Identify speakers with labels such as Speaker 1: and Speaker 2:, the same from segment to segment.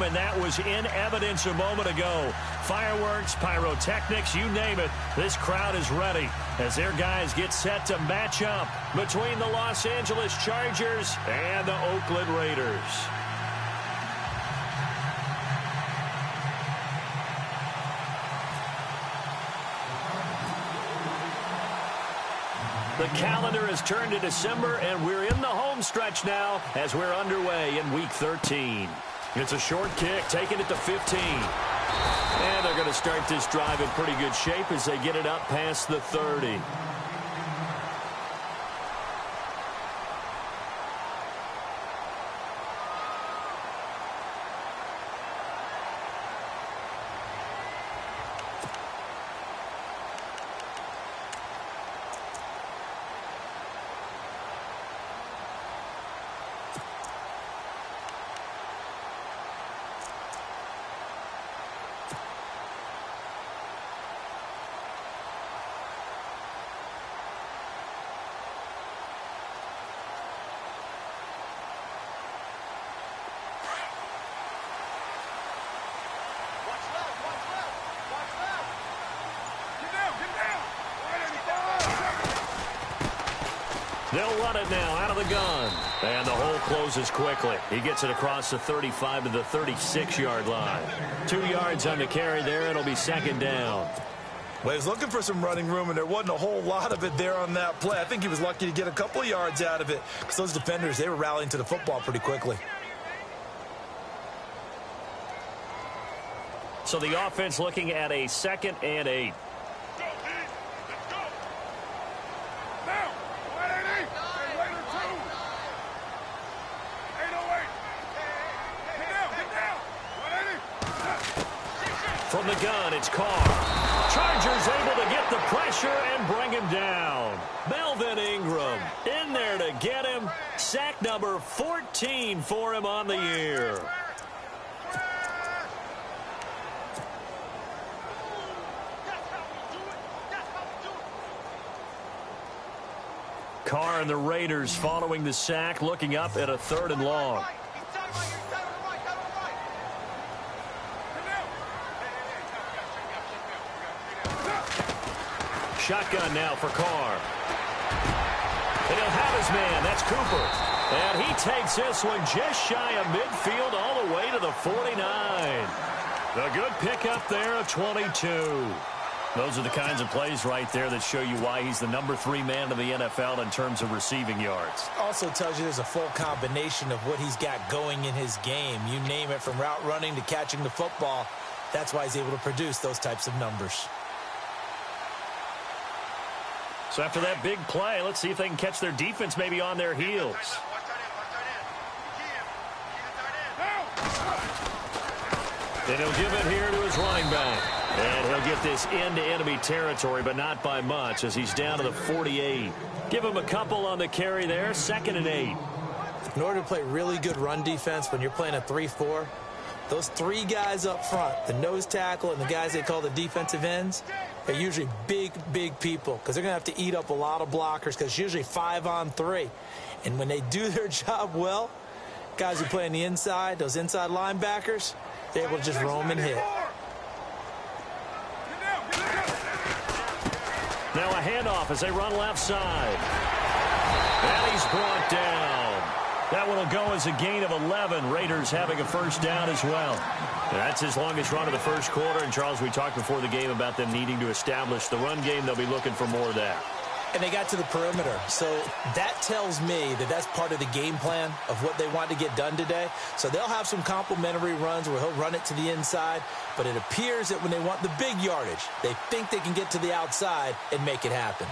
Speaker 1: him, and that was in evidence a moment ago. Fireworks, pyrotechnics, you name it. This crowd is ready as their guys get set to match up between the Los Angeles Chargers and the Oakland Raiders. The calendar has turned to December, and we're in the home stretch now as we're underway in Week 13. It's a short kick, taking it to 15. And they're going to start this drive in pretty good shape as they get it up past the 30. They'll run it now out of the gun. And the hole closes quickly. He gets it across the 35 to the 36-yard line. 2 yards on the carry there. It'll be second down.
Speaker 2: Well, he was looking for some running room, and there wasn't a whole lot of it there on that play. I think he was lucky to get a couple of yards out of it because those defenders, they were rallying to the football pretty quickly.
Speaker 1: So the offense looking at a 2nd and 8. From the gun, it's Carr. Chargers able to get the pressure and bring him down. Melvin Ingram in there to get him. Sack number 14 for him on the year. Carr and the Raiders following the sack, looking up at a 3rd and long. Shotgun now for Carr. And he'll have his man. That's Cooper. And he takes this one just shy of midfield all the way to the 49. A good pickup there of 22. Those are the kinds of plays right there that show you why he's the number 3 man in the NFL in terms of receiving yards.
Speaker 2: Also tells you there's a full combination of what he's got going in his game. You name it, from route running to catching the football. That's why he's able to produce those types of numbers.
Speaker 1: So after that big play, let's see if they can catch their defense maybe on their heels. And he'll give it here to his running back. And he'll get this into enemy territory, but not by much as he's down to the 48. Give him a couple on the carry there, 2nd and 8.
Speaker 2: In order to play really good run defense when you're playing a 3-4, those 3 guys up front, the nose tackle and the guys they call the defensive ends, they're usually big, big people because they're going to have to eat up a lot of blockers because it's usually 5 on 3. And when they do their job well, guys who play on the inside, those inside linebackers, they're able to just roam and hit.
Speaker 1: Now a handoff as they run left side. And he's brought down. That one will go as a gain of 11. Raiders having a first down as well. And that's his longest run of the first quarter. And, Charles, we talked before the game about them needing to establish the run game. They'll be looking for more of that.
Speaker 2: And they got to the perimeter. So that tells me that that's part of the game plan of what they want to get done today. So they'll have some complementary runs where he'll run it to the inside. But it appears that when they want the big yardage, they think they can get to the outside and make it happen.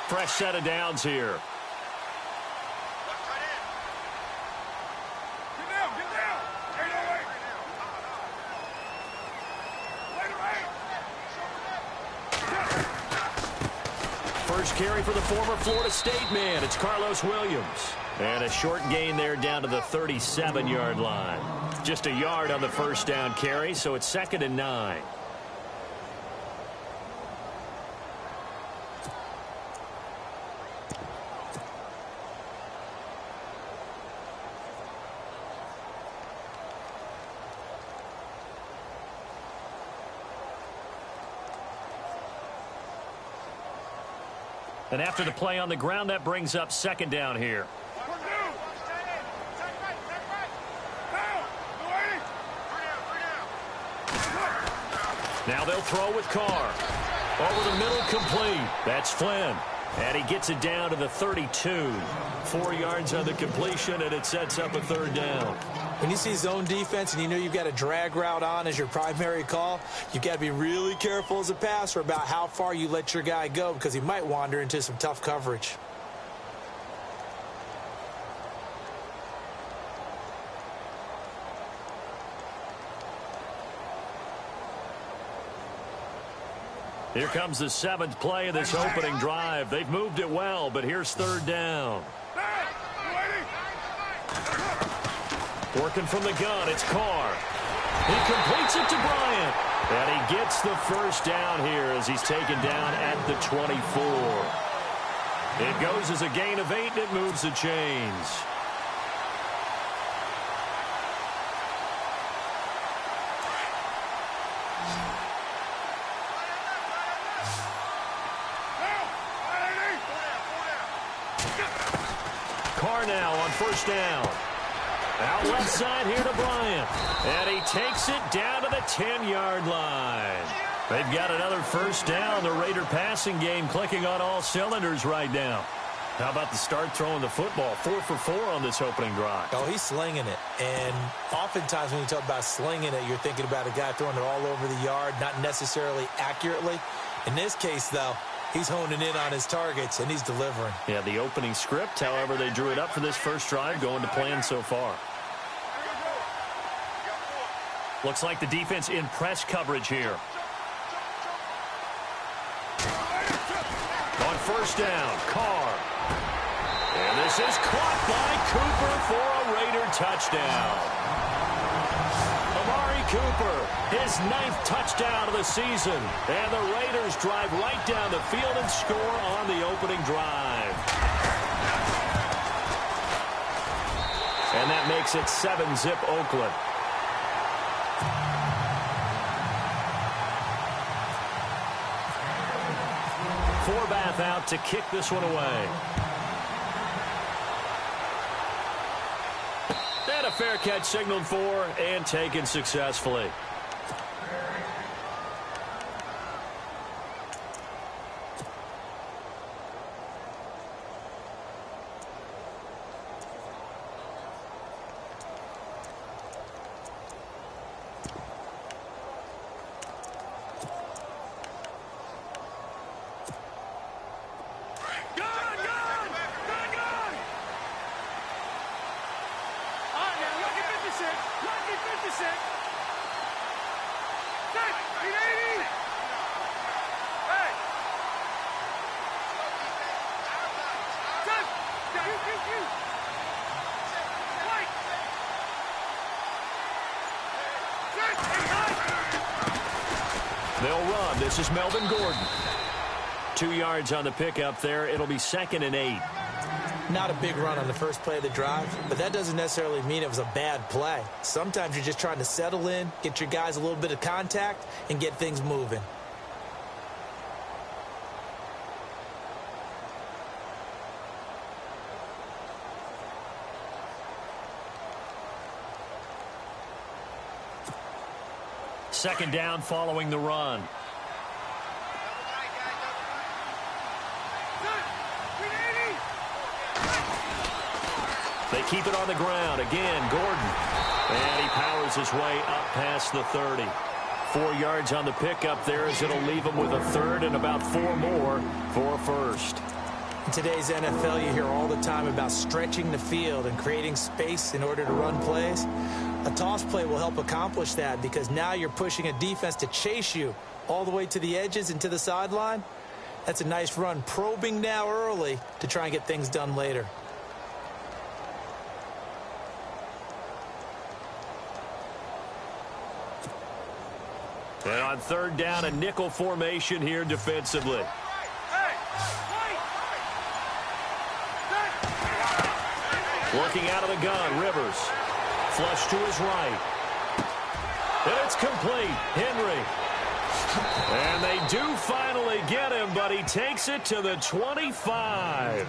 Speaker 1: Fresh set of downs here. First carry for the former Florida State man. It's Carlos Williams. And a short gain there down to the 37-yard line. Just a yard on the first down carry, so it's 2nd and 9. And after the play on the ground, that brings up second down here. Now they'll throw with Carr. Over the middle, complete. That's Flynn. And he gets it down to the 32. 4 yards on the completion, and it sets up a third down.
Speaker 2: When you see zone defense and you know you've got a drag route on as your primary call, you've got to be really careful as a passer about how far you let your guy go because he might wander into some tough coverage.
Speaker 1: Here comes the 7th play of this opening drive. They've moved it well, but here's third down. Working from the gun, it's Carr. He completes it to Bryant. And he gets the first down here as he's taken down at the 24. It goes as a gain of 8, and it moves the chains. Carr now on first down. Out left side here to Bryant. And he takes it down to the 10-yard line. They've got another first down. The Raider passing game clicking on all cylinders right now. How about the start throwing the football? 4 for 4 on this opening drive.
Speaker 2: Oh, he's slinging it. And oftentimes when you talk about slinging it, you're thinking about a guy throwing it all over the yard, not necessarily accurately. In this case, though, he's honing in on his targets, and he's delivering.
Speaker 1: Yeah, the opening script, however, they drew it up for this first drive, going to plan so far. Looks like the defense in press coverage here. On first down, Carr. And this is caught by Cooper for a Raider touchdown. Amari Cooper, his 9th touchdown of the season. And the Raiders drive right down the field and score on the opening drive. And that makes it 7-zip Oakland. Forbath out to kick this one away. And a fair catch signaled for and taken successfully. They'll run. This is Melvin Gordon. 2 yards on the pickup there. It'll be 2nd and 8.
Speaker 2: Not a big run on the first play of the drive, but that doesn't necessarily mean it was a bad play. Sometimes you're just trying to settle in, get your guys a little bit of contact, and get things moving.
Speaker 1: Second down following the run. They keep it on the ground. Again, Gordon. And he powers his way up past the 30. 4 yards on the pickup there as it'll leave him with a third and about 4 more for a first.
Speaker 2: In today's NFL, you hear all the time about stretching the field and creating space in order to run plays. A toss play will help accomplish that because now you're pushing a defense to chase you all the way to the edges and to the sideline. That's a nice run, probing now early to try and get things done later.
Speaker 1: And on third down, a nickel formation here defensively. Working out of the gun, Rivers. Flush to his right. And it's complete. Henry. And they do finally get him, but he takes it to the 25.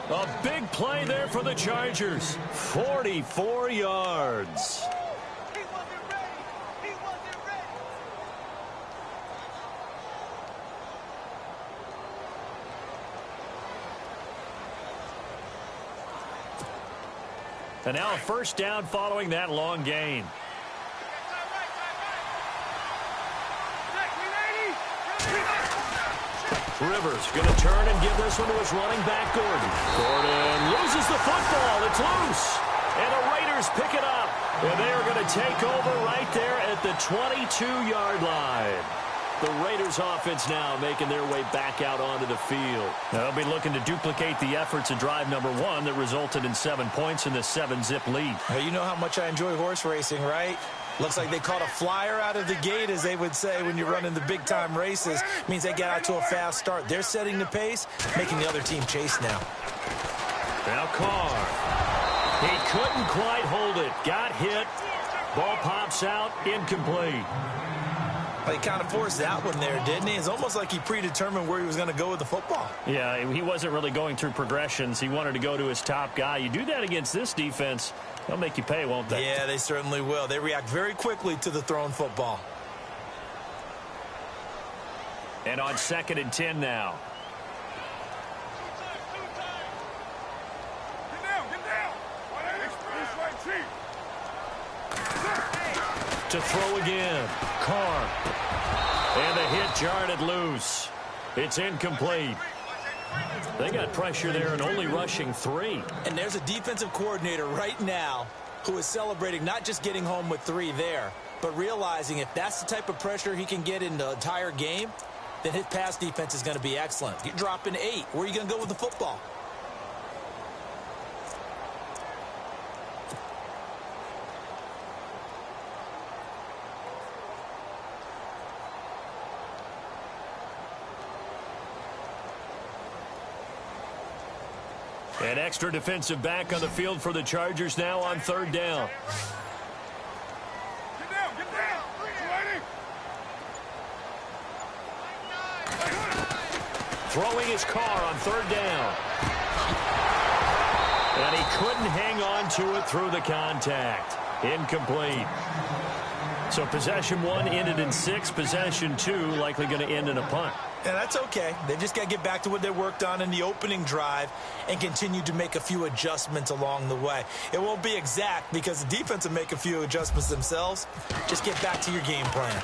Speaker 1: A big play there for the Chargers. 44 yards. And now a first down following that long gain. Rivers going to turn and give this one to his running back, Gordon. Gordon loses the football. It's loose. And the Raiders pick it up. And they are going to take over right there at the 22-yard line. The Raiders offense now making their way back out onto the field. They'll be looking to duplicate the efforts of drive number 1 that resulted in 7 points in the 7-zip lead.
Speaker 2: Well, you know how much I enjoy horse racing, right? Looks like they caught a flyer out of the gate, as they would say when you're running the big-time races. Means they get out to a fast start. They're setting the pace, making the other team chase now.
Speaker 1: Now Carr. He couldn't quite hold it. Got hit. Ball pops out. Incomplete.
Speaker 2: Well, he kind of forced that one there, didn't he? It's almost like he predetermined where he was going to go with the football.
Speaker 1: Yeah, he wasn't really going through progressions. He wanted to go to his top guy. You do that against this defense, they'll make you pay, won't they?
Speaker 2: Yeah, they certainly will. They react very quickly to the thrown football.
Speaker 1: And on 2nd and 10 now. To throw again. Carr. And the hit jarred it loose. It's incomplete. They got pressure there and only rushing 3.
Speaker 2: And there's a defensive coordinator right now who is celebrating not just getting home with 3 there, but realizing if that's the type of pressure he can get in the entire game, then his pass defense is going to be excellent. You're dropping 8. Where are you going to go with the football?
Speaker 1: An extra defensive back on the field for the Chargers now on 3rd down.
Speaker 3: Get down, get down.
Speaker 1: Throwing his Carr on 3rd down. And he couldn't hang on to it through the contact. Incomplete. So possession 1 ended in 6. Possession 2 likely going to end in a punt.
Speaker 2: Yeah, that's okay. They just got to get back to what they worked on in the opening drive and continue to make a few adjustments along the way. It won't be exact because the defense will make a few adjustments themselves. Just get back to your game plan.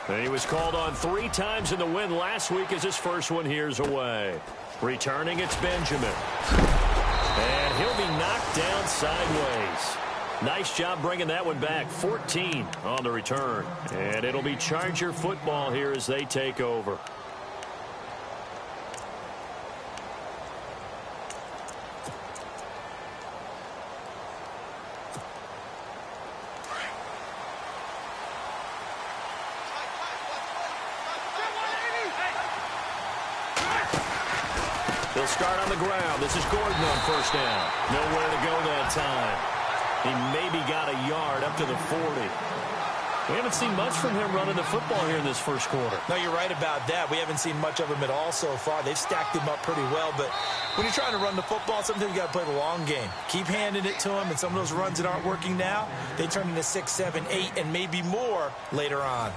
Speaker 1: And he was called on 3 times in the win last week as his first one here's away. Returning, it's Benjamin. And he'll be knocked down sideways. Nice job bringing that one back. 14 on the return. And it'll be Charger football here as they take over. They'll start on the ground. This is Gordon on first down. Nowhere to go that time. He maybe got a yard up to the 40. We haven't seen much from him running the football here in this first quarter.
Speaker 2: No, you're right about that. We haven't seen much of him at all so far. They've stacked him up pretty well, but when you're trying to run the football, sometimes you got to play the long game. Keep handing it to him, and some of those runs that aren't working now, they turn into 6, 7, 8, and maybe more later on.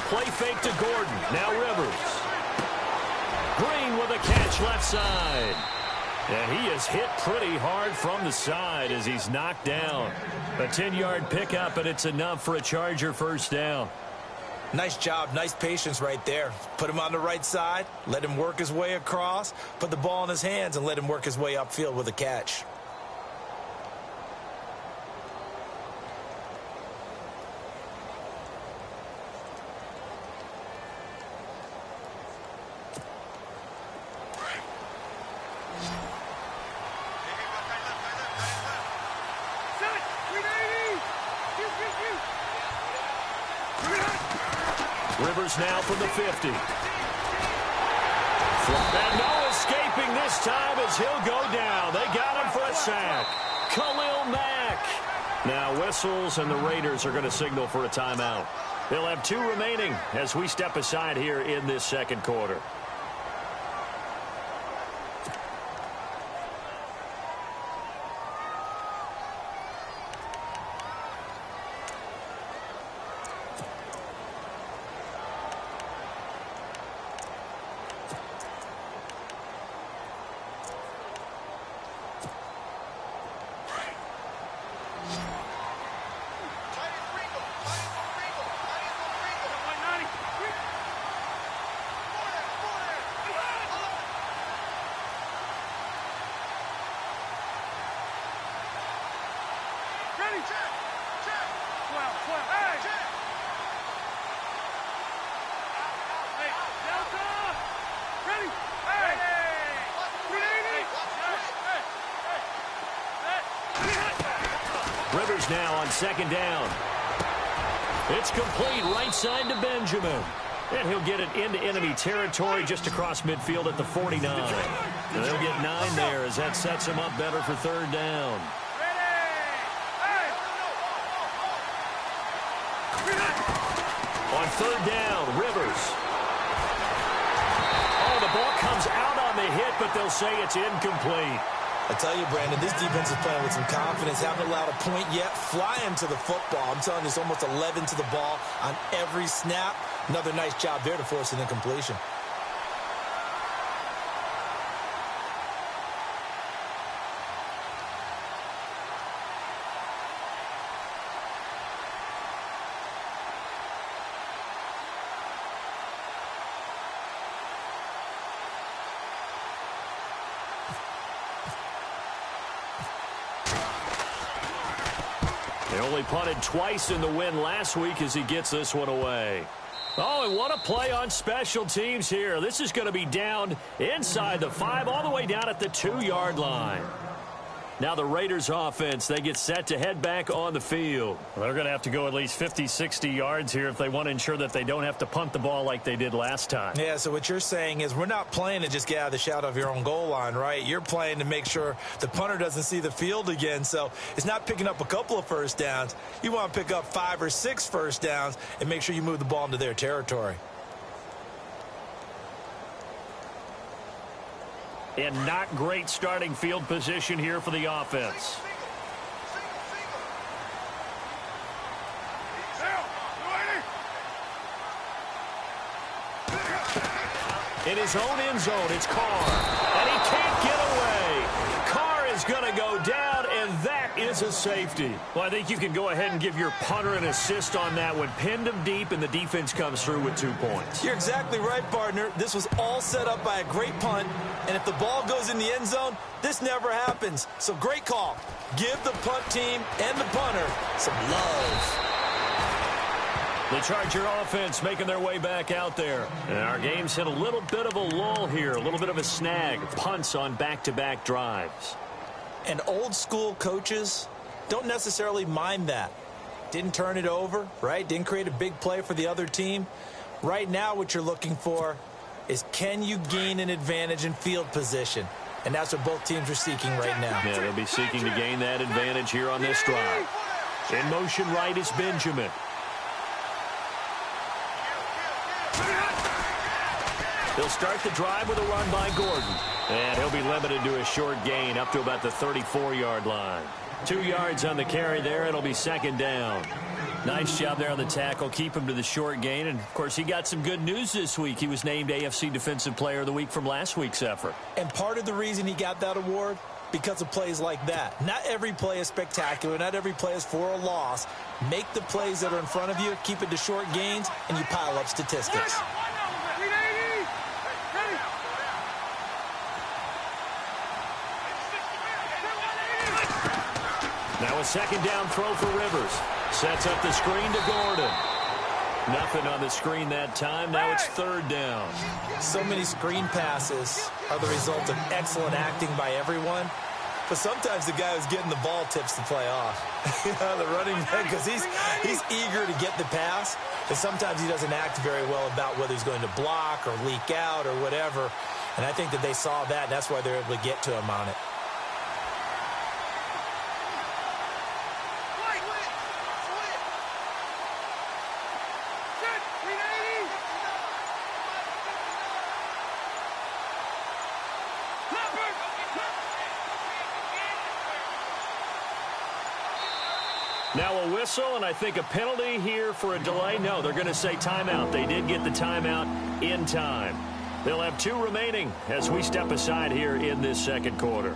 Speaker 1: Play fake to Gordon. Now Rivers. Green with a catch left side. And he is hit pretty hard from the side as he's knocked down. A 10-yard pickup, and it's enough for a Charger first down.
Speaker 2: Nice job, nice patience right there. Put him on the right side, let him work his way across, put the ball in his hands, and let him work his way upfield with a catch.
Speaker 1: Rivers now from the 50. And no escaping this time as he'll go down. They got him for a sack. Khalil Mack. Now whistles, and the Raiders are going to signal for a timeout. They'll have 2 remaining as we step aside here in this second quarter. Rivers now on second down. It's complete right side to Benjamin. And he'll get it into enemy territory just across midfield at the 49. And they'll get 9 there as that sets him up better for third down. On third down, Rivers. Oh, the ball comes out on the hit, but they'll say it's incomplete.
Speaker 2: I tell you, Brandon, this defense is playing with some confidence. Haven't allowed a point yet. Fly him to the football. I'm telling you, it's almost 11 to the ball on every snap. Another nice job there to force an incompletion.
Speaker 1: They only punted twice in the win last week as he gets this one away. Oh, and what a play on special teams here. This is going to be down inside the 5, all the way down at the 2-yard line. Now the Raiders offense, they get set to head back on the field.
Speaker 3: Well, they're going to have to go at least 50, 60 yards here if they want to ensure that they don't have to punt the ball like they did last time.
Speaker 2: Yeah, so what you're saying is we're not playing to just get out of the shadow of your own goal line, right? You're playing to make sure the punter doesn't see the field again. So it's not picking up a couple of first downs. You want to pick up 5 or 6 first downs and make sure you move the ball into their territory.
Speaker 1: And not great starting field position here for the offense. In his own end zone, it's Carr. And he can't get away. Carr is going to go down, and that is a safety.
Speaker 3: Well, I think you can go ahead and give your punter an assist on that one. Pinned him deep, and the defense comes through with 2 points.
Speaker 2: You're exactly right, partner. This was all set up by a great punt, and if the ball goes in the end zone, this never happens. So great call. Give the punt team and the punter some love.
Speaker 1: The Charger offense making their way back out there. And our game's hit a little bit of a lull here, a little bit of a snag. Punts on back-to-back drives.
Speaker 2: And old school coaches don't necessarily mind that. Didn't turn it over, right? Didn't create a big play for the other team. Right now what you're looking for is can you gain an advantage in field position? And that's what both teams are seeking right now.
Speaker 1: Yeah, they'll be seeking to gain that advantage here on this drive. In motion right is Benjamin. He'll start the drive with a run by Gordon. And he'll be limited to a short gain up to about the 34-yard line. 2 yards on the carry there. It'll be second down.
Speaker 3: Nice job there on the tackle. Keep him to the short gain. And, of course, he got some good news this week. He was named AFC Defensive Player of the Week from last week's effort.
Speaker 2: And part of the reason he got that award, because of plays like that. Not every play is spectacular. Not every play is for a loss. Make the plays that are in front of you, keep it to short gains, and you pile up statistics.
Speaker 1: Now a second down throw for Rivers. Sets up the screen to Gordon. Nothing on the screen that time. Now it's third down.
Speaker 2: So many screen passes are the result of excellent acting by everyone. But sometimes the guy who's getting the ball tips the play off. The running back, because he's eager to get the pass. And sometimes he doesn't act very well about whether he's going to block or leak out or whatever. And I think that they saw that, and that's why they're able to get to him on it.
Speaker 1: Now a whistle, and I think a penalty here for a delay. No, they're going to say timeout. They did get the timeout in time. They'll have 2 remaining as we step aside here in this second quarter.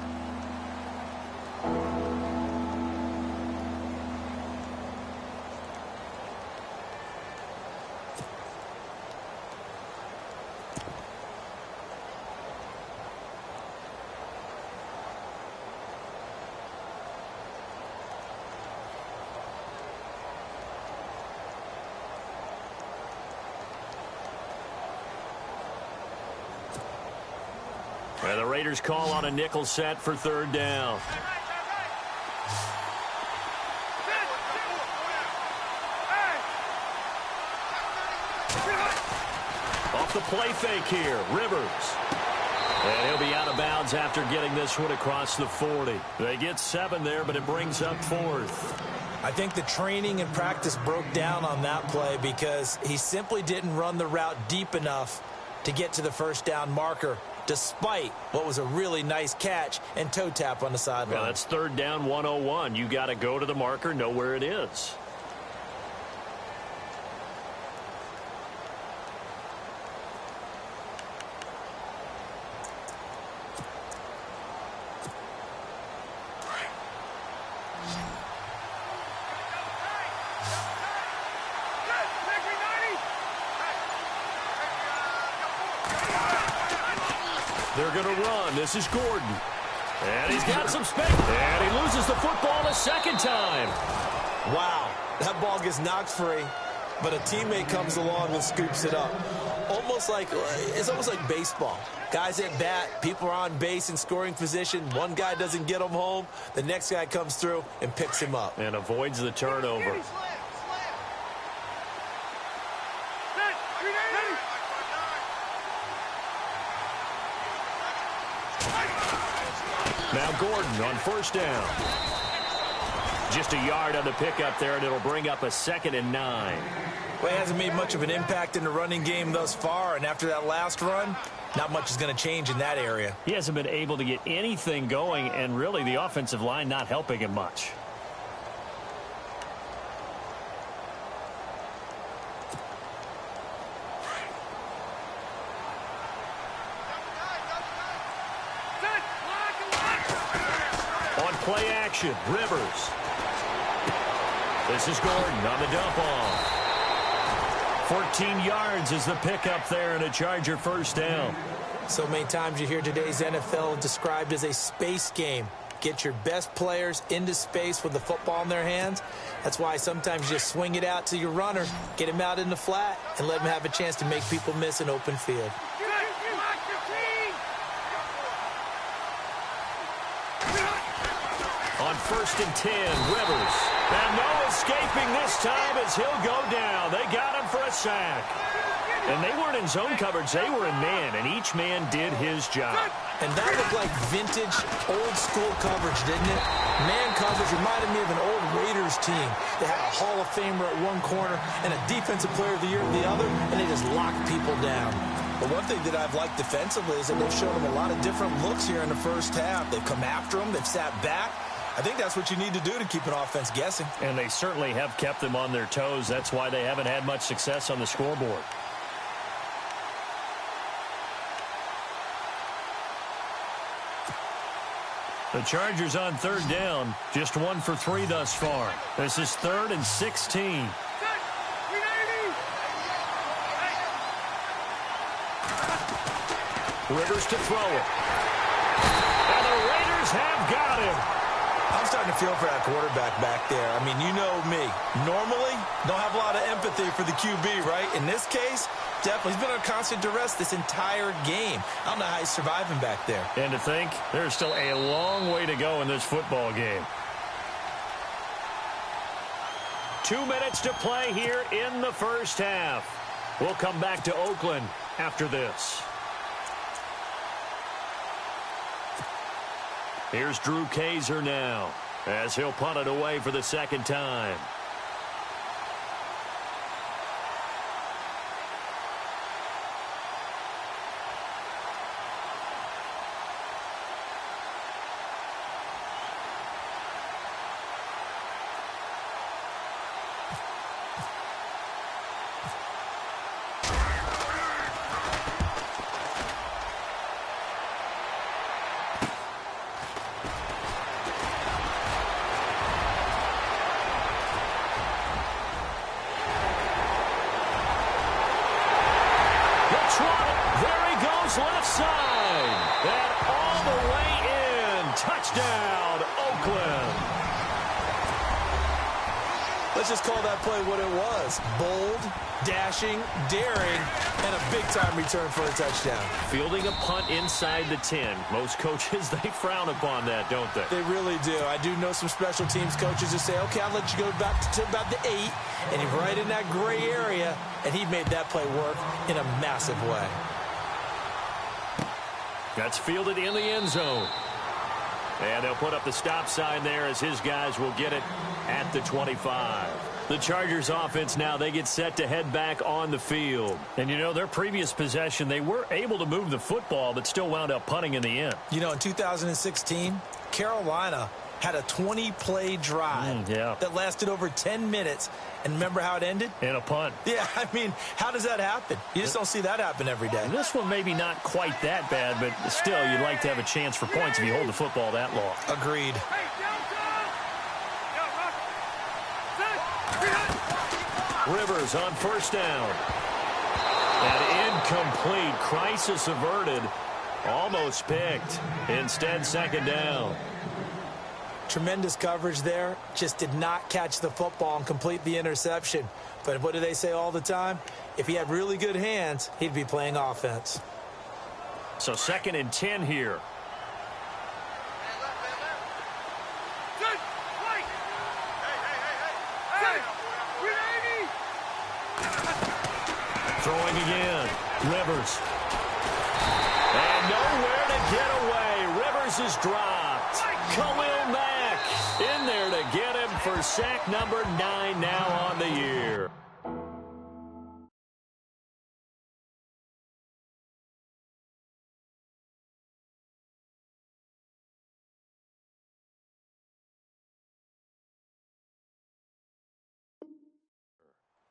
Speaker 1: And the Raiders call on a nickel set for third down. Off the play fake here, Rivers. And he'll be out of bounds after getting this one across the 40. They get 7 there, but it brings up 4th.
Speaker 2: I think the training and practice broke down on that play because he simply didn't run the route deep enough to get to the first down marker, despite what was a really nice catch and toe tap on the sideline.
Speaker 1: Yeah, that's third down 101. You got to go to the marker, know where it is. They're going to run. This is Gordon. And he's got some space. And he loses the football a second time.
Speaker 2: Wow, that ball gets knocked free, but a teammate comes along and scoops it up. It's almost like baseball. Guys at bat, people are on base in scoring position. One guy doesn't get him home. The next guy comes through and picks him up.
Speaker 1: And avoids the turnover. Now Gordon on first down. Just a yard on the pickup there, and it'll bring up a 2nd and 9.
Speaker 2: Well, he hasn't made much of an impact in the running game thus far, and after that last run, not much is going to change in that area.
Speaker 3: He hasn't been able to get anything going, and really the offensive line not helping him much. Play action, Rivers. This is Gordon on the dump off. 14 yards is the pickup there and a Charger first down.
Speaker 2: So many times you hear today's NFL described as a space game. Get your best players into space with the football in their hands. That's why sometimes you just swing it out to your runner, get him out in the flat, and let him have a chance to make people miss an open field.
Speaker 1: On 1st and 10, Rivers. And no escaping this time as he'll go down. They got him for a sack. And they weren't in zone coverage. They were in man, and each man did his job.
Speaker 2: And that looked like vintage, old-school coverage, didn't it? Man coverage reminded me of an old Raiders team. They had a Hall of Famer at one corner and a Defensive Player of the Year at the other, and they just locked people down. But one thing that I've liked defensively is that they've shown them a lot of different looks here in the first half. They've come after them. They've sat back. I think that's what you need to do to keep an offense guessing.
Speaker 3: And they certainly have kept them on their toes. That's why they haven't had much success on the scoreboard. The Chargers on third down, just 1 for 3 thus far. This is 3rd and 16. Rivers to throw it. And the Raiders have got him.
Speaker 2: I'm starting to feel for that quarterback back there. I mean, you know me. Normally, don't have a lot of empathy for the QB, right? In this case, definitely. He's been under constant duress this entire game. I don't know how he's surviving back there.
Speaker 3: And to think, there's still a long way to go in this football game.
Speaker 1: 2 minutes to play here in the first half. We'll come back to Oakland after this. Here's Drew Kaiser now as he'll punt it away for the second time. Left side. And all the way in. Touchdown, Oakland.
Speaker 2: Let's just call that play what it was. Bold, dashing, daring, and a big-time return for a touchdown.
Speaker 1: Fielding a punt inside the 10. Most coaches, they frown upon that, don't they?
Speaker 2: They really do. I do know some special teams coaches who say, okay, I'll let you go back to about the 8, and he's right in that gray area, and he made that play work in a massive way.
Speaker 1: That's fielded in the end zone. And they'll put up the stop sign there as his guys will get it at the 25. The Chargers offense now, they get set to head back on the field.
Speaker 3: And, you know, their previous possession, they were able to move the football, but still wound up punting in the end.
Speaker 2: You know, in 2016, Carolina had a 20-play drive that lasted over 10 minutes. And remember how it ended?
Speaker 3: In a punt.
Speaker 2: Yeah, I mean, how does that happen? You just don't see that happen every day.
Speaker 3: This one maybe not quite that bad, but still, you'd like to have a chance for points if you hold the football that long.
Speaker 2: Agreed.
Speaker 1: Rivers on first down. And incomplete. Crisis averted. Almost picked. Instead, second down.
Speaker 2: Tremendous coverage there. Just did not catch the football and complete the interception. But what do they say all the time? If he had really good hands, he'd be playing offense.
Speaker 1: So 2nd and 10 here. Throwing again. Rivers. And nowhere to get away. Rivers is dropped. Khalil Mack in there to get him for sack number 9 now on the year.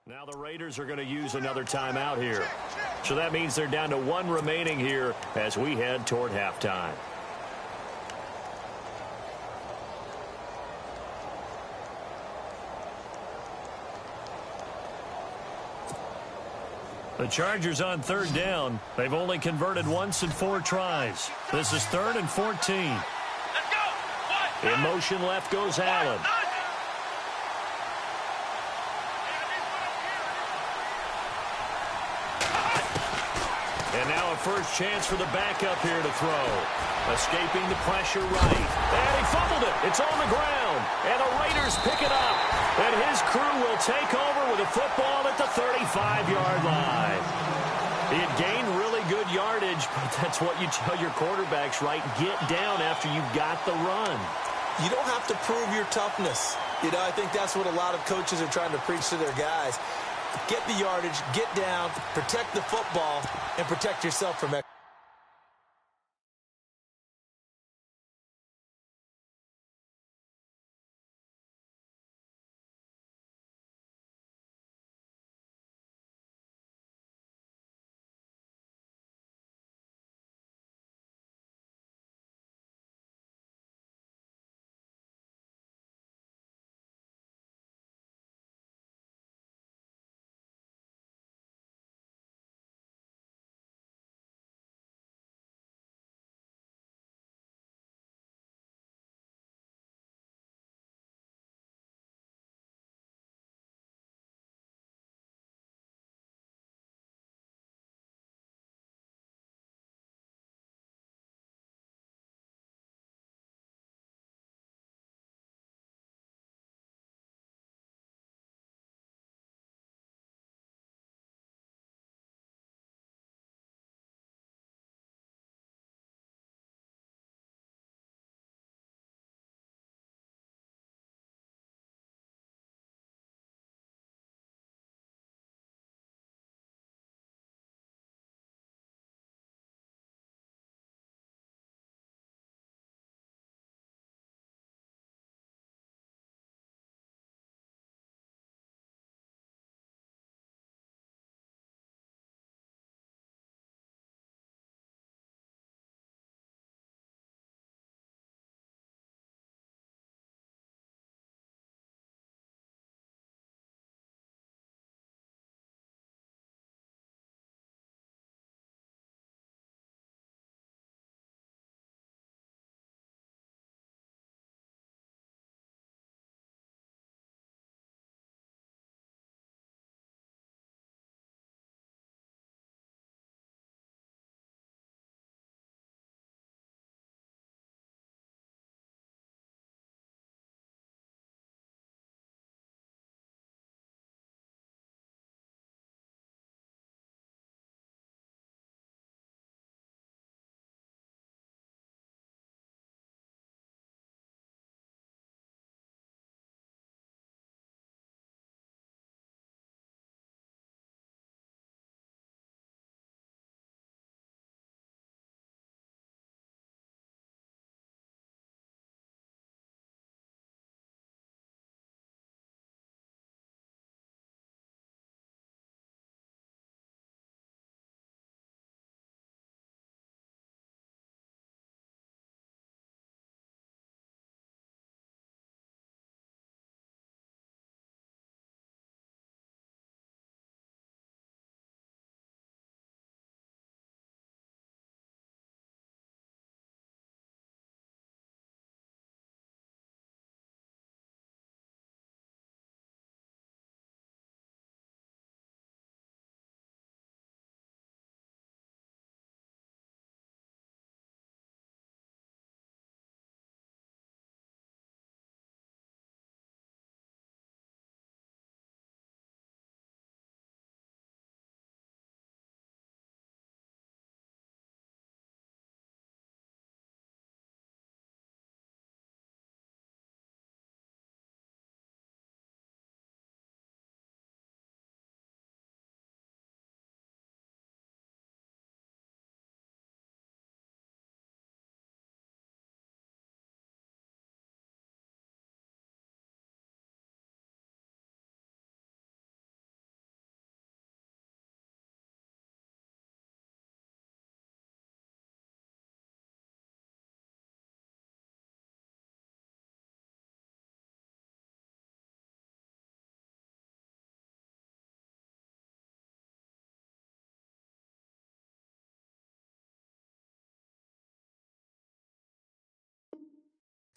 Speaker 1: Now the Raiders are going to use another timeout here. So that means they're down to 1 remaining here as we head toward halftime. The Chargers on third down. They've only converted once in 4 tries. This is 3rd and 14. In motion left goes Allen. And now a first chance for the backup here to throw. Escaping the pressure right. And he fumbled it. It's on the ground. And the Raiders pick it up. And his crew will take over with a football at the 35-yard line. He had gained really good yardage, but that's what you tell your quarterbacks, right? Get down after you've got the run.
Speaker 2: You don't have to prove your toughness. You know, I think that's what a lot of coaches are trying to preach to their guys. Get the yardage, get down, protect the football, and protect yourself from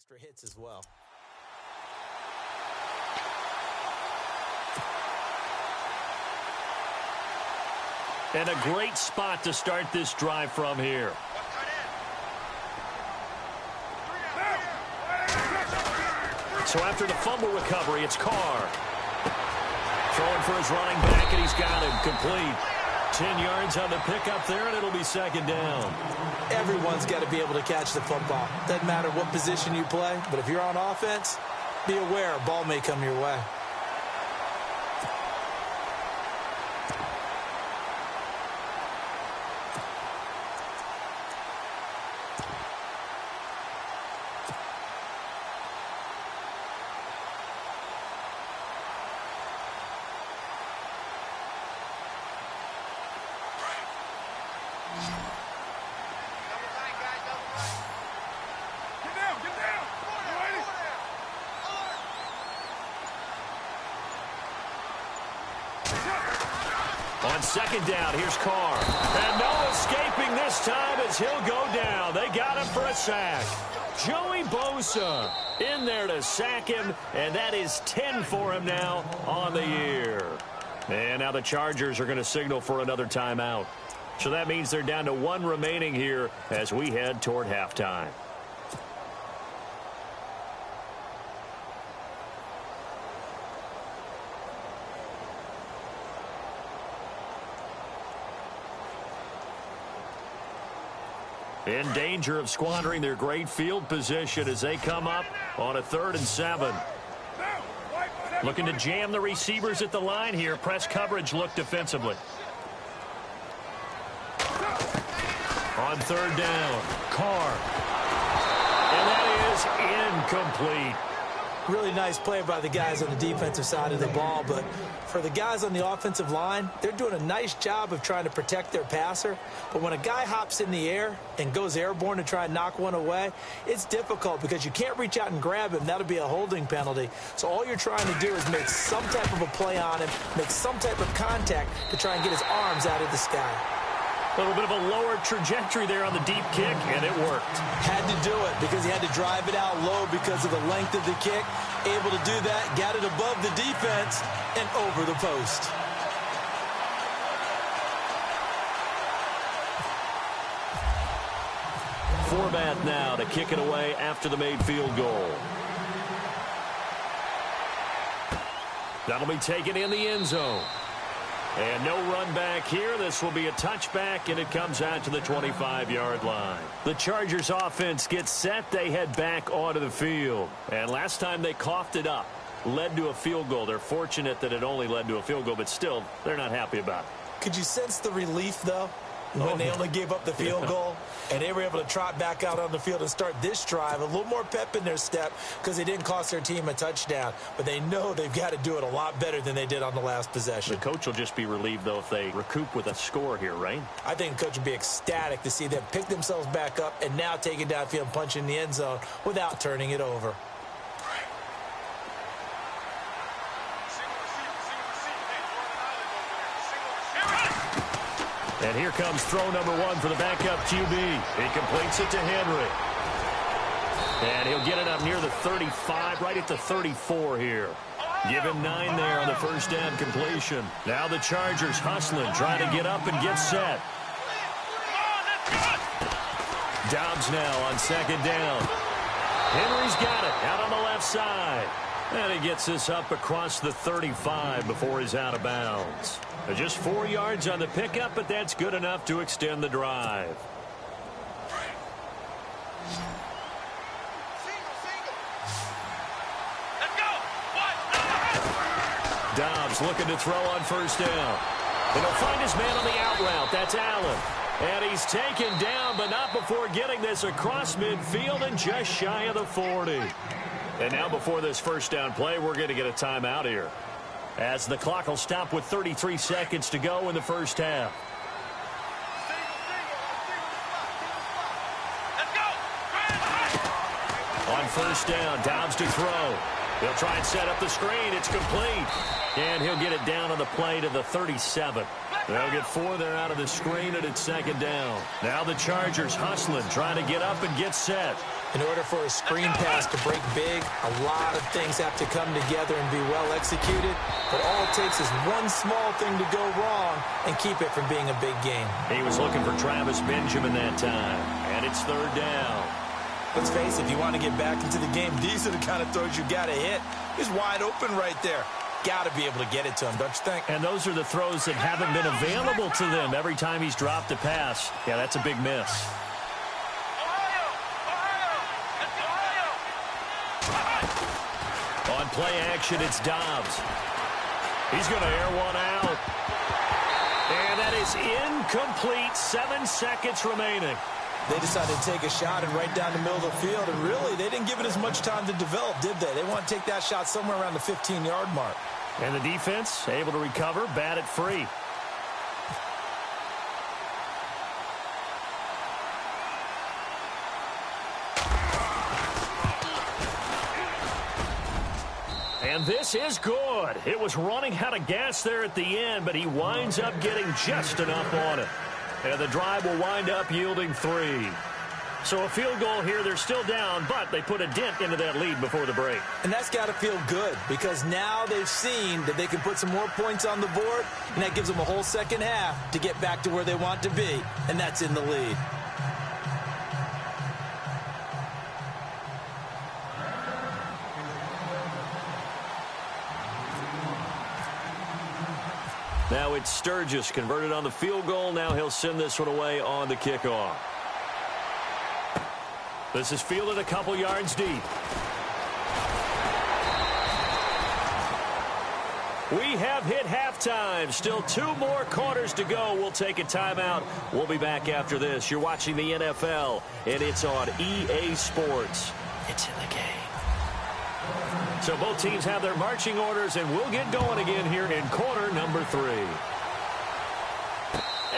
Speaker 2: extra hits as well.
Speaker 1: And a great spot to start this drive from here. So after the fumble recovery, it's Carr. Throwing for his running back, and he's got him complete. 10 yards on the pickup there, and it'll be second down.
Speaker 2: Everyone's got to be able to catch the football. Doesn't matter what position you play, but if you're on offense, be aware a ball may come your way.
Speaker 1: On second down, here's Carr. And no escaping this time as he'll go down. They got him for a sack. Joey Bosa in there to sack him, and that is 10 for him now on the year. And now the Chargers are going to signal for another timeout. So that means they're down to one remaining here as we head toward halftime. In danger of squandering their great field position as they come up on a 3rd and 7. Looking to jam the receivers at the line here. Press coverage look defensively. On 3rd down, Carr. And that is incomplete.
Speaker 2: Really nice play by the guys on the defensive side of the ball, but for the guys on the offensive line, they're doing a nice job of trying to protect their passer. But when a guy hops in the air and goes airborne to try and knock one away, it's difficult because you can't reach out and grab him. That'll be a holding penalty. So all you're trying to do is make some type of a play on him, make some type of contact to try and get his arms out of the sky.
Speaker 1: A little bit of a lower trajectory there on the deep kick, and it worked.
Speaker 2: Had to do it because he had to drive it out low because of the length of the kick. Able to do that, got it above the defense and over the post.
Speaker 1: Forbath now to kick it away after the made field goal. That'll be taken in the end zone. And no run back here. This will be a touchback, and it comes out to the 25-yard line. The Chargers offense gets set. They head back onto the field. And last time they coughed it up, led to a field goal. They're fortunate that it only led to a field goal, but still, they're not happy about it.
Speaker 2: Could you sense the relief, though, when they only gave up the field goal and they were able to trot back out on the field and start this drive? A little more pep in their step because they didn't cost their team a touchdown. But they know they've got to do it a lot better than they did on the last possession.
Speaker 1: The coach will just be relieved, though, if they recoup with a score here, right?
Speaker 2: I think the coach would be ecstatic to see them pick themselves back up and now take it downfield and punch in the end zone without turning it over.
Speaker 1: And here comes throw number 1 for the backup QB. He completes it to Henry. And he'll get it up near the 35, right at the 34 here. Give him 9 there on the first down completion. Now the Chargers hustling, trying to get up and get set. Dobbs now on second down. Henry's got it out on the left side. And he gets this up across the 35 before he's out of bounds. Just 4 yards on the pickup, but that's good enough to extend the drive. Dobbs looking to throw on first down. And he'll find his man on the out route. That's Allen. And he's taken down, but not before getting this across midfield and just shy of the 40. And now before this first down play, we're going to get a timeout here, as the clock will stop with 33 seconds to go in the first half. On first down, Dobbs to throw. He'll try and set up the screen. It's complete. And he'll get it down on the play to the 37. They'll get 4 there out of the screen, and it's second down. Now the Chargers hustling, trying to get up and get set.
Speaker 2: In order for a screen pass to break big, a lot of things have to come together and be well executed. But all it takes is one small thing to go wrong and keep it from being a big game.
Speaker 3: He was looking for Travis Benjamin that time, and it's third down.
Speaker 2: Let's face it, if you want to get back into the game, these are the kind of throws you got to hit. He's wide open right there. Got to be able to get it to him, don't you think?
Speaker 3: And those are the throws that haven't been available to them every time he's dropped a pass. Yeah, that's a big miss. On play action, it's Dobbs. He's going to air one out. And that is incomplete. 7 seconds remaining.
Speaker 2: They decided to take a shot and right down the middle of the field, and really, they didn't give it as much time to develop, did they? They want to take that shot somewhere around the 15-yard mark.
Speaker 3: And the defense able to recover, bat it free. And this is good. It was running out of gas there at the end, but he winds up getting just enough on it. And the drive will wind up yielding 3. So a field goal here. They're still down, but they put a dent into that lead before the break.
Speaker 2: And that's got to feel good because now they've seen that they can put some more points on the board, and that gives them a whole second half to get back to where they want to be, and that's in the lead.
Speaker 3: Now it's Sturgis converted on the field goal. Now he'll send this one away on the kickoff. This is fielded a couple yards deep. We have hit halftime. Still 2 more quarters to go. We'll take a timeout. We'll be back after this. You're watching the NFL, and it's on EA Sports. It's in the game. So both teams have their marching orders, and we'll get going again here in quarter number 3.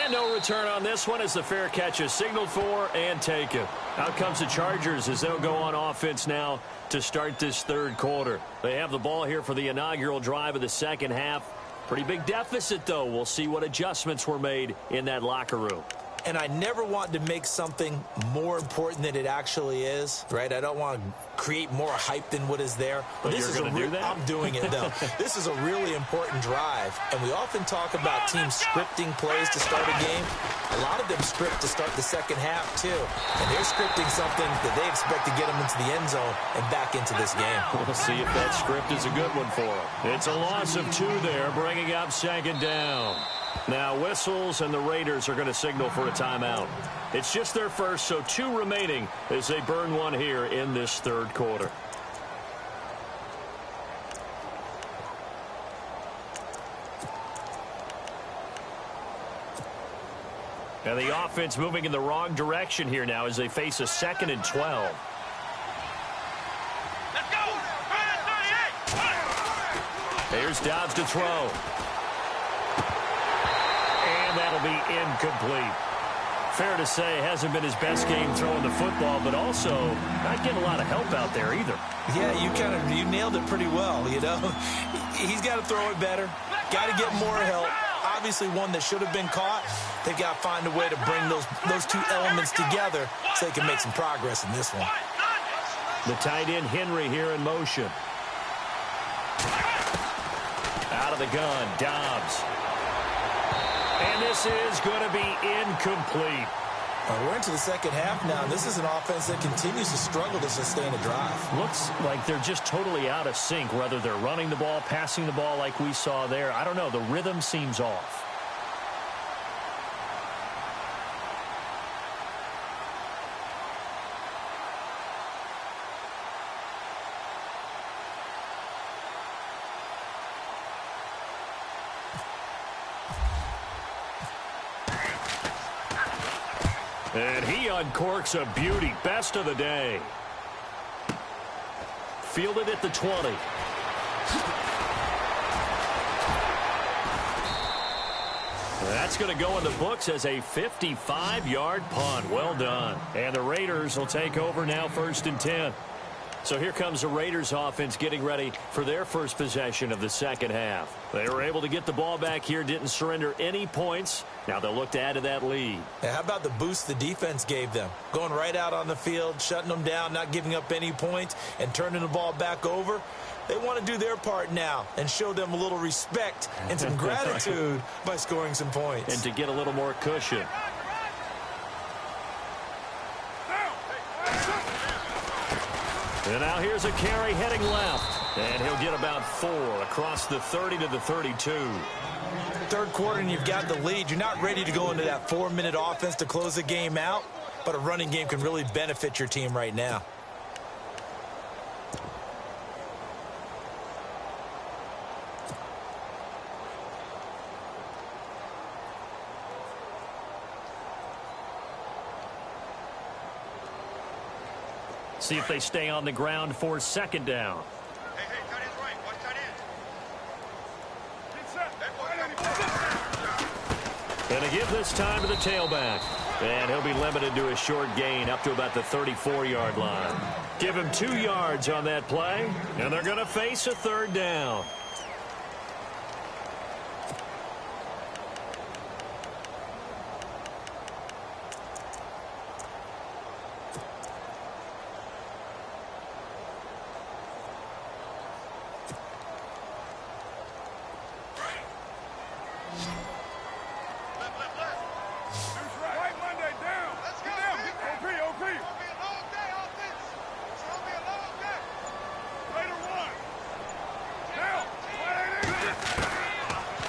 Speaker 3: And no return on this one as the fair catch is signaled for and taken. Out comes the Chargers as they'll go on offense now to start this third quarter. They have the ball here for the inaugural drive of the second half. Pretty big deficit, though. We'll see what adjustments were made in that locker room.
Speaker 2: And I never want to make something more important than it actually is, right? I don't want to create more hype than what is there.
Speaker 3: But this you're going to do that?
Speaker 2: I'm doing it, though. This is a really important drive. And we often talk about teams scripting plays to start a game. A lot of them script to start the second half, too. And they're scripting something that they expect to get them into the end zone and back into this game.
Speaker 3: We'll see if that script is a good one for them. It's a loss of 2 there, bringing up second down. Now whistles, and the Raiders are going to signal for a timeout. It's just their first, so 2 remaining as they burn one here in this third quarter. And the offense moving in the wrong direction here now as they face a 2nd and 12.
Speaker 4: Let's go!
Speaker 3: Here's Dobbs to throw. And that'll be incomplete. Fair to say, hasn't been his best game throwing the football, but also not getting a lot of help out there either.
Speaker 2: Yeah, you nailed it pretty well, you know. He's got to throw it better. Got to get more help. Obviously one that should have been caught. They've got to find a way to bring those 2 elements together so they can make some progress in this one.
Speaker 3: The tight end Henry here in motion. Out of the gun, Dobbs. And this is going to be incomplete.
Speaker 2: We're into the second half now. This is an offense that continues to struggle to sustain a drive.
Speaker 3: Looks like they're just totally out of sync, whether they're running the ball, passing the ball like we saw there. I don't know. The rhythm seems off. And he uncorks a beauty. Best of the day. Fielded at the 20. That's going to go in the books as a 55-yard punt. Well done. And the Raiders will take over now 1st and 10.
Speaker 1: So here comes the Raiders offense getting ready for their first possession of the second half. They were able to get the ball back here, didn't surrender any points. Now they'll look to add to that lead.
Speaker 2: Yeah, how about the boost the defense gave them? Going right out on the field, shutting them down, not giving up any points, and turning the ball back over. They want to do their part now and show them a little respect and some gratitude by scoring some points.
Speaker 1: And to get a little more cushion. And now here's a carry heading left. And he'll get about 4 across the 30 to the 32.
Speaker 2: Third quarter and you've got the lead. You're not ready to go into that 4-minute offense to close the game out, but a running game can really benefit your team right now.
Speaker 1: See if they stay on the ground for second down.
Speaker 4: Hey, tight end right. Watch tight end.
Speaker 1: And to give this time to the tailback. And he'll be limited to a short gain up to about the 34-yard line. Give him 2 yards on that play, and they're going to face a third down.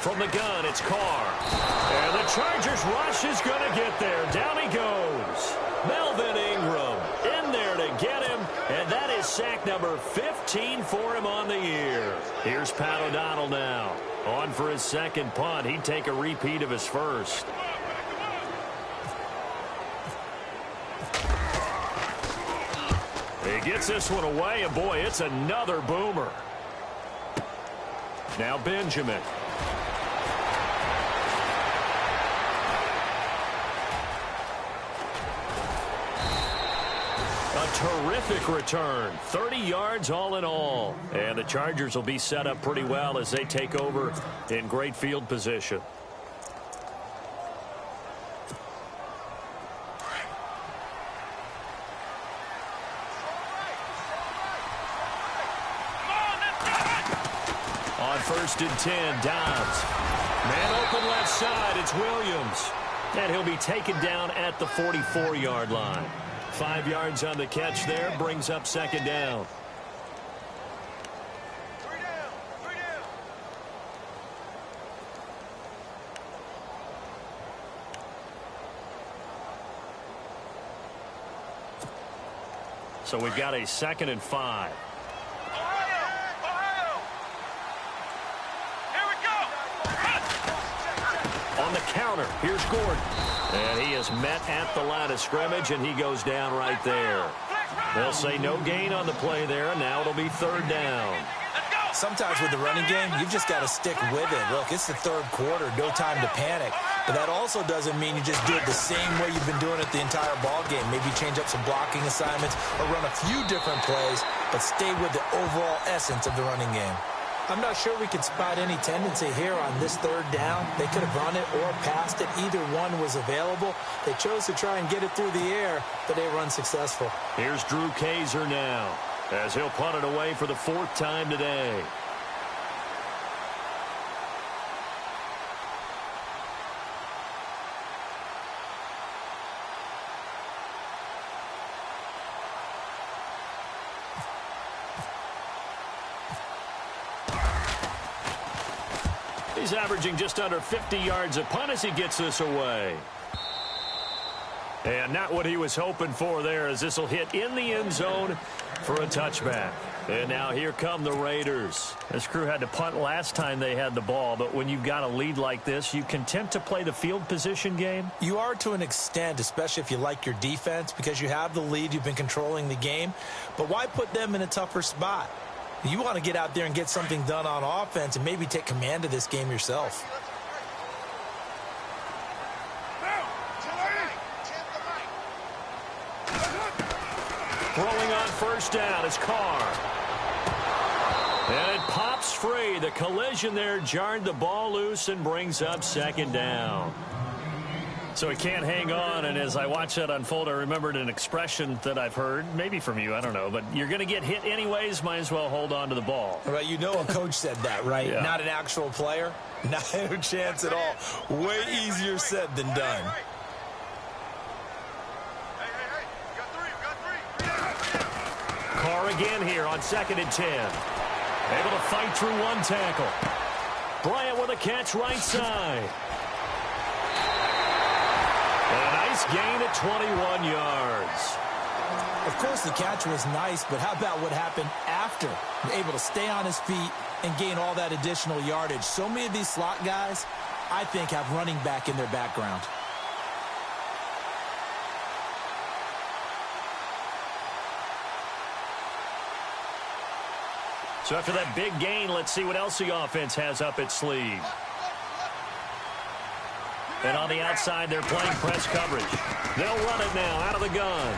Speaker 1: From the gun, it's Carr. And the Chargers rush is going to get there. Down he goes. Melvin Ingram in there to get him. And that is sack number 15 for him on the year. Here's Pat O'Donnell now. On for his second punt. He'd take a repeat of his first. He gets this one away, and boy, it's another boomer. Now Benjamin. Terrific return. 30 yards all in all. And the Chargers will be set up pretty well as they take over in great field position. On 1st and 10, Dobbs. Man open left side, it's Williams. And he'll be taken down at the 44-yard line. 5 yards on the catch there, brings up second down.
Speaker 4: Three down.
Speaker 1: So we've got a 2nd and 5.
Speaker 4: Ohio. Here we go.
Speaker 1: On the counter, here's Gordon. And he is met at the line of scrimmage, and he goes down right there. They'll say no gain on the play there, and now it'll be third down.
Speaker 2: Sometimes with the running game, you've just got to stick with it. Look, it's the third quarter, no time to panic. But that also doesn't mean you just do it the same way you've been doing it the entire ball game. Maybe change up some blocking assignments or run a few different plays, but stay with the overall essence of the running game. I'm not sure we can spot any tendency here on this third down. They could have run it or passed it. Either one was available. They chose to try and get it through the air, but they were unsuccessful.
Speaker 1: Here's Drew Kaiser now, as he'll punt it away for the 4th time today. He's averaging just under 50 yards a punt as he gets this away. And not what he was hoping for there, as this will hit in the end zone for a touchback. And now here come the Raiders. This crew had to punt last time they had the ball, but when you've got a lead like this, you content to play the field position game?
Speaker 2: You are to an extent, especially if you like your defense, because you have the lead, you've been controlling the game. But why put them in a tougher spot? You want to get out there and get something done on offense and maybe take command of this game yourself.
Speaker 1: Throwing on first down is Carr. And it pops free. The collision there jarred the ball loose and brings up second down. So he can't hang on, and as I watch that unfold, I remembered an expression that I've heard, maybe from you, I don't know, but you're going to get hit anyways, might as well hold on to the ball.
Speaker 2: Right, you know a coach said that, right?
Speaker 1: Yeah.
Speaker 2: Not an actual player. No chance at all. Way easier said than done.
Speaker 4: Hey, you got three.
Speaker 1: Carr again here on 2nd and 10. Able to fight through one tackle. Bryant with a catch right side. And a nice gain at 21 yards.
Speaker 2: Of course, the catch was nice, but how about what happened after? Able to stay on his feet and gain all that additional yardage. So many of these slot guys, I think, have running back in their background.
Speaker 1: So after that big gain, let's see what else the offense has up its sleeve. And on the outside, they're playing press coverage. They'll run it now out of the gun.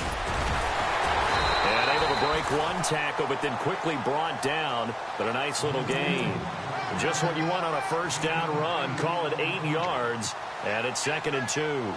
Speaker 1: And able to break one tackle, but then quickly brought down. But a nice little gain. Just what you want on a first down run. Call it 8 yards. And it's 2nd and 2.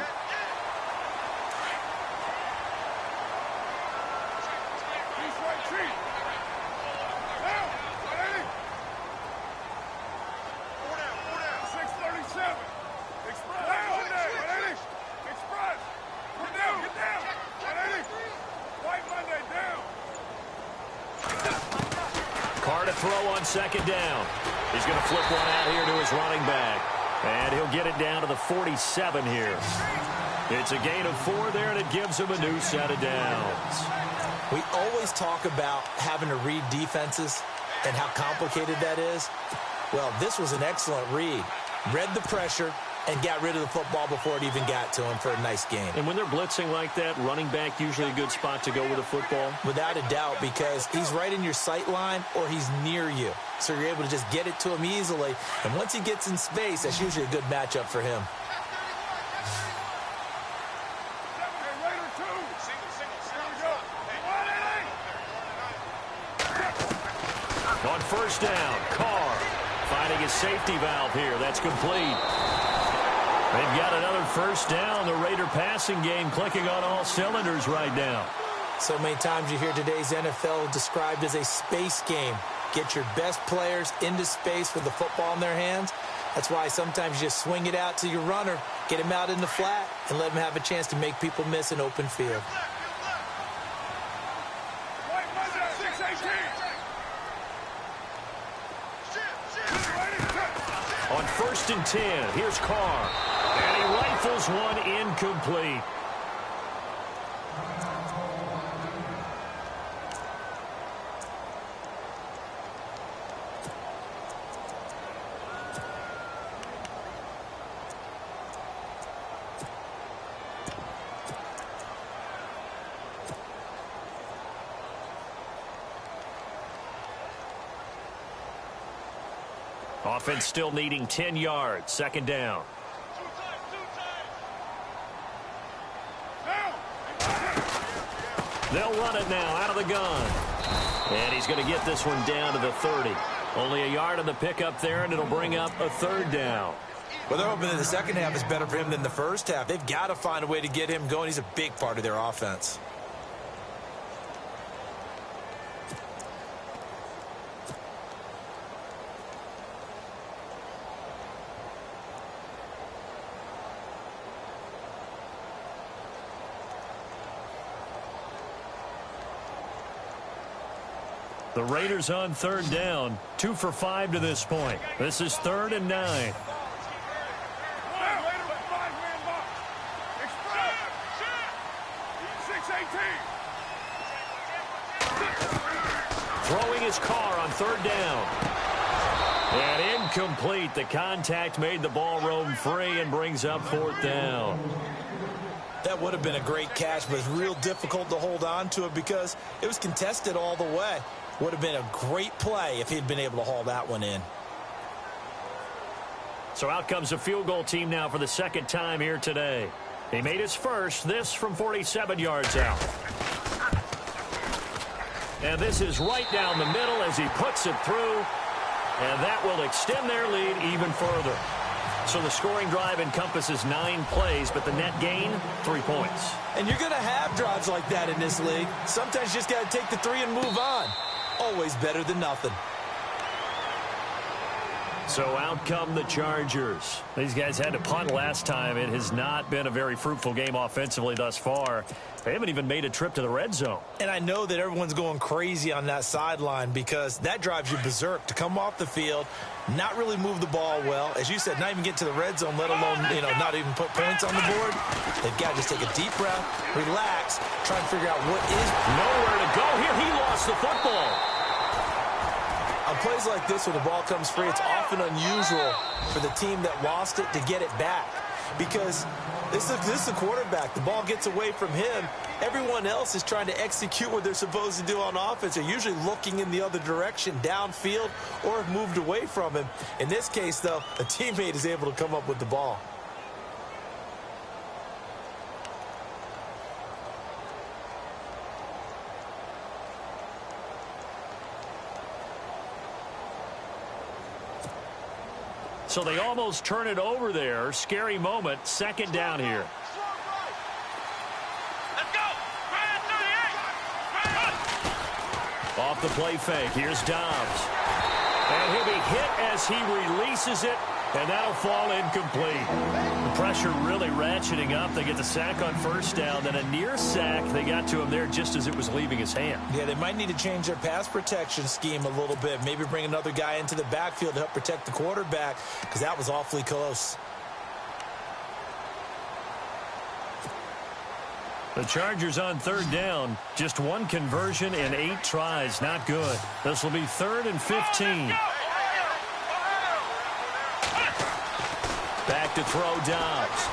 Speaker 1: Carr to throw on 2nd down. He's going to flip one out here to his running back. And he'll get it down to the 47 here. It's a gain of 4 there, and it gives him a new set of downs.
Speaker 2: We always talk about having to read defenses and how complicated that is. Well, this was an excellent read. Read the pressure and got rid of the football before it even got to him for a nice game.
Speaker 1: And when they're blitzing like that, running back usually a good spot to go with the football?
Speaker 2: Without a doubt, because he's right in your sight line or he's near you. So you're able to just get it to him easily. And once he gets in space, that's usually a good matchup for him.
Speaker 1: On first down, Carr finding his safety valve here. That's complete. They've got another first down. The Raider passing game clicking on all cylinders right now.
Speaker 2: So many times you hear today's NFL described as a space game. Get your best players into space with the football in their hands. That's why sometimes you just swing it out to your runner, get him out in the flat, and let him have a chance to make people miss an open field.
Speaker 1: On 1st and 10, here's Carr. And he rifles one incomplete. Offense still needing 10 yards. 2nd down. They'll run it now out of the gun. And he's going to get this one down to the 30. Only a yard on the pickup there, and it'll bring up a 3rd down.
Speaker 2: Well, they're hoping that the second half is better for him than the first half. They've got to find a way to get him going. He's a big part of their offense.
Speaker 1: The Raiders on 3rd down. 2 for 5 to this point. This is 3rd and 9. Throwing his Carr on 3rd down. And incomplete. The contact made the ball roam free and brings up 4th down.
Speaker 2: That would have been a great catch, but it's real difficult to hold on to it because it was contested all the way. Would have been a great play if he'd been able to haul that one in.
Speaker 1: So out comes a field goal team now for the 2nd time here today. He made his first, this from 47 yards out. And this is right down the middle as he puts it through. And that will extend their lead even further. So the scoring drive encompasses 9 plays, but the net gain, 3 points.
Speaker 2: And you're going to have drives like that in this league. Sometimes you just got to take the 3 and move on. Always better than nothing.
Speaker 1: So out come the Chargers. These guys had to punt last time. It has not been a very fruitful game offensively thus far. They haven't even made a trip to the red zone.
Speaker 2: And I know that everyone's going crazy on that sideline because that drives you berserk to come off the field, not really move the ball well. As you said, not even get to the red zone, let alone, not even put points on the board. They've got to just take a deep breath, relax, try and figure out what is.
Speaker 1: Nowhere to go here. He lost the football.
Speaker 2: On plays like this where the ball comes free, it's often unusual for the team that lost it to get it back because this is the quarterback. The ball gets away from him. Everyone else is trying to execute what they're supposed to do on offense. They're usually looking in the other direction, downfield, or have moved away from him. In this case, though, a teammate is able to come up with the ball.
Speaker 1: So they almost turn it over there. Scary moment. Second down here.
Speaker 4: Let's go.
Speaker 1: Off the play fake. Here's Dobbs. And he'll be hit as he releases it. And that'll fall incomplete. The pressure really ratcheting up. They get the sack on first down. Then a near sack. They got to him there just as it was leaving his hand.
Speaker 2: Yeah, they might need to change their pass protection scheme a little bit. Maybe bring another guy into the backfield to help protect the quarterback because that was awfully close.
Speaker 1: The Chargers on third down. Just 1 conversion in 8 tries. Not good. This will be 3rd and 15. Back to throw Dobbs.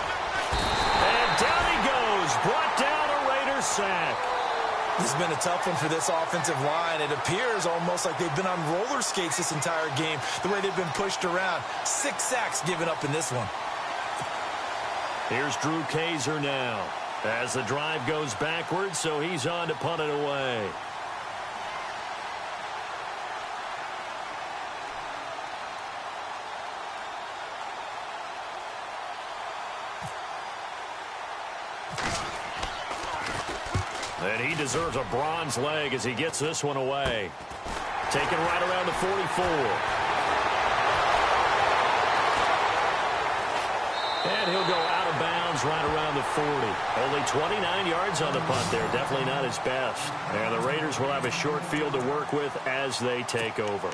Speaker 1: And down he goes. Brought down a Raiders sack.
Speaker 2: This has been a tough one for this offensive line. It appears almost like they've been on roller skates this entire game, the way they've been pushed around. 6 sacks given up in this one.
Speaker 1: Here's Drew Kaiser now as the drive goes backwards, so he's on to punt it away. And he deserves a bronze leg as he gets this one away. Taken right around the 44. And he'll go out of bounds right around the 40. Only 29 yards on the punt there. Definitely not his best. And the Raiders will have a short field to work with as they take over.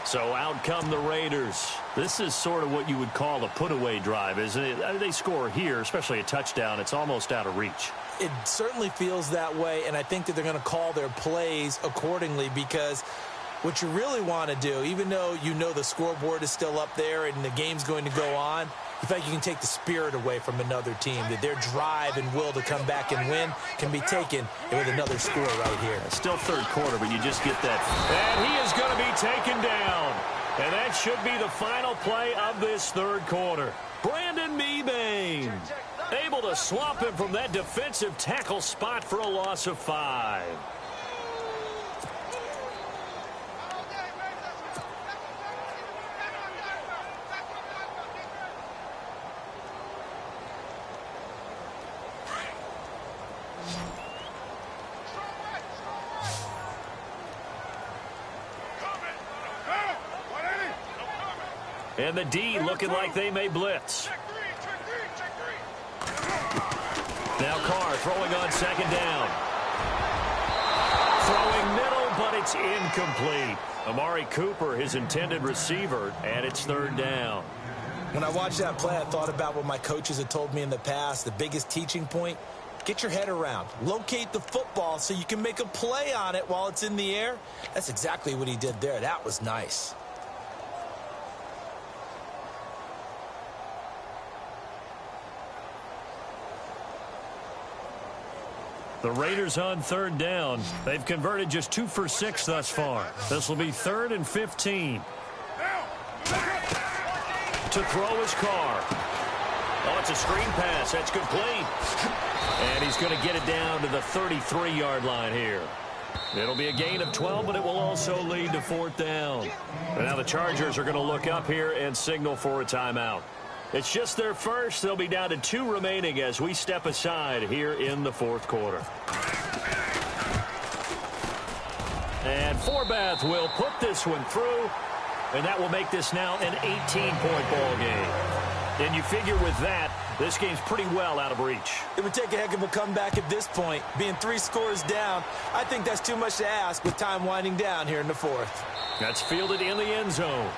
Speaker 1: So out come the Raiders. This is sort of what you would call a put-away drive, isn't it? I mean, they score here, especially a touchdown. It's almost out of reach.
Speaker 2: It certainly feels that way, and I think that they're going to call their plays accordingly because what you really want to do, even though you know the scoreboard is still up there and the game's going to go on, you feel like you can take the spirit away from another team, that their drive and will to come back and win can be taken with another score right here.
Speaker 1: It's still third quarter, but you just get that. And he is going to be taken down. And that should be the final play of this third quarter. Brandon Mebane able to swamp him from that defensive tackle spot for a loss of 5. And the D looking like they may blitz. Now Carr throwing on second down. Throwing middle, but it's incomplete. Amari Cooper, his intended receiver, and it's third down.
Speaker 2: When I watched that play, I thought about what my coaches had told me in the past. The biggest teaching point, get your head around. Locate the football so you can make a play on it while it's in the air. That's exactly what he did there. That was nice.
Speaker 1: The Raiders on third down. They've converted just 2 for 6 thus far. This will be 3rd and 15. To throw his Carr. Oh, it's a screen pass. That's complete. And he's going to get it down to the 33-yard line here. It'll be a gain of 12, but it will also lead to 4th down. And now the Chargers are going to look up here and signal for a timeout. It's just their first. They'll be down to 2 remaining as we step aside here in the 4th quarter. And Forbath will put this one through, and that will make this now an 18-point ball game. And you figure with that, this game's pretty well out of reach.
Speaker 2: It would take a heck of a comeback at this point. Being 3 scores down, I think that's too much to ask with time winding down here in the 4th.
Speaker 1: That's fielded in the end zone.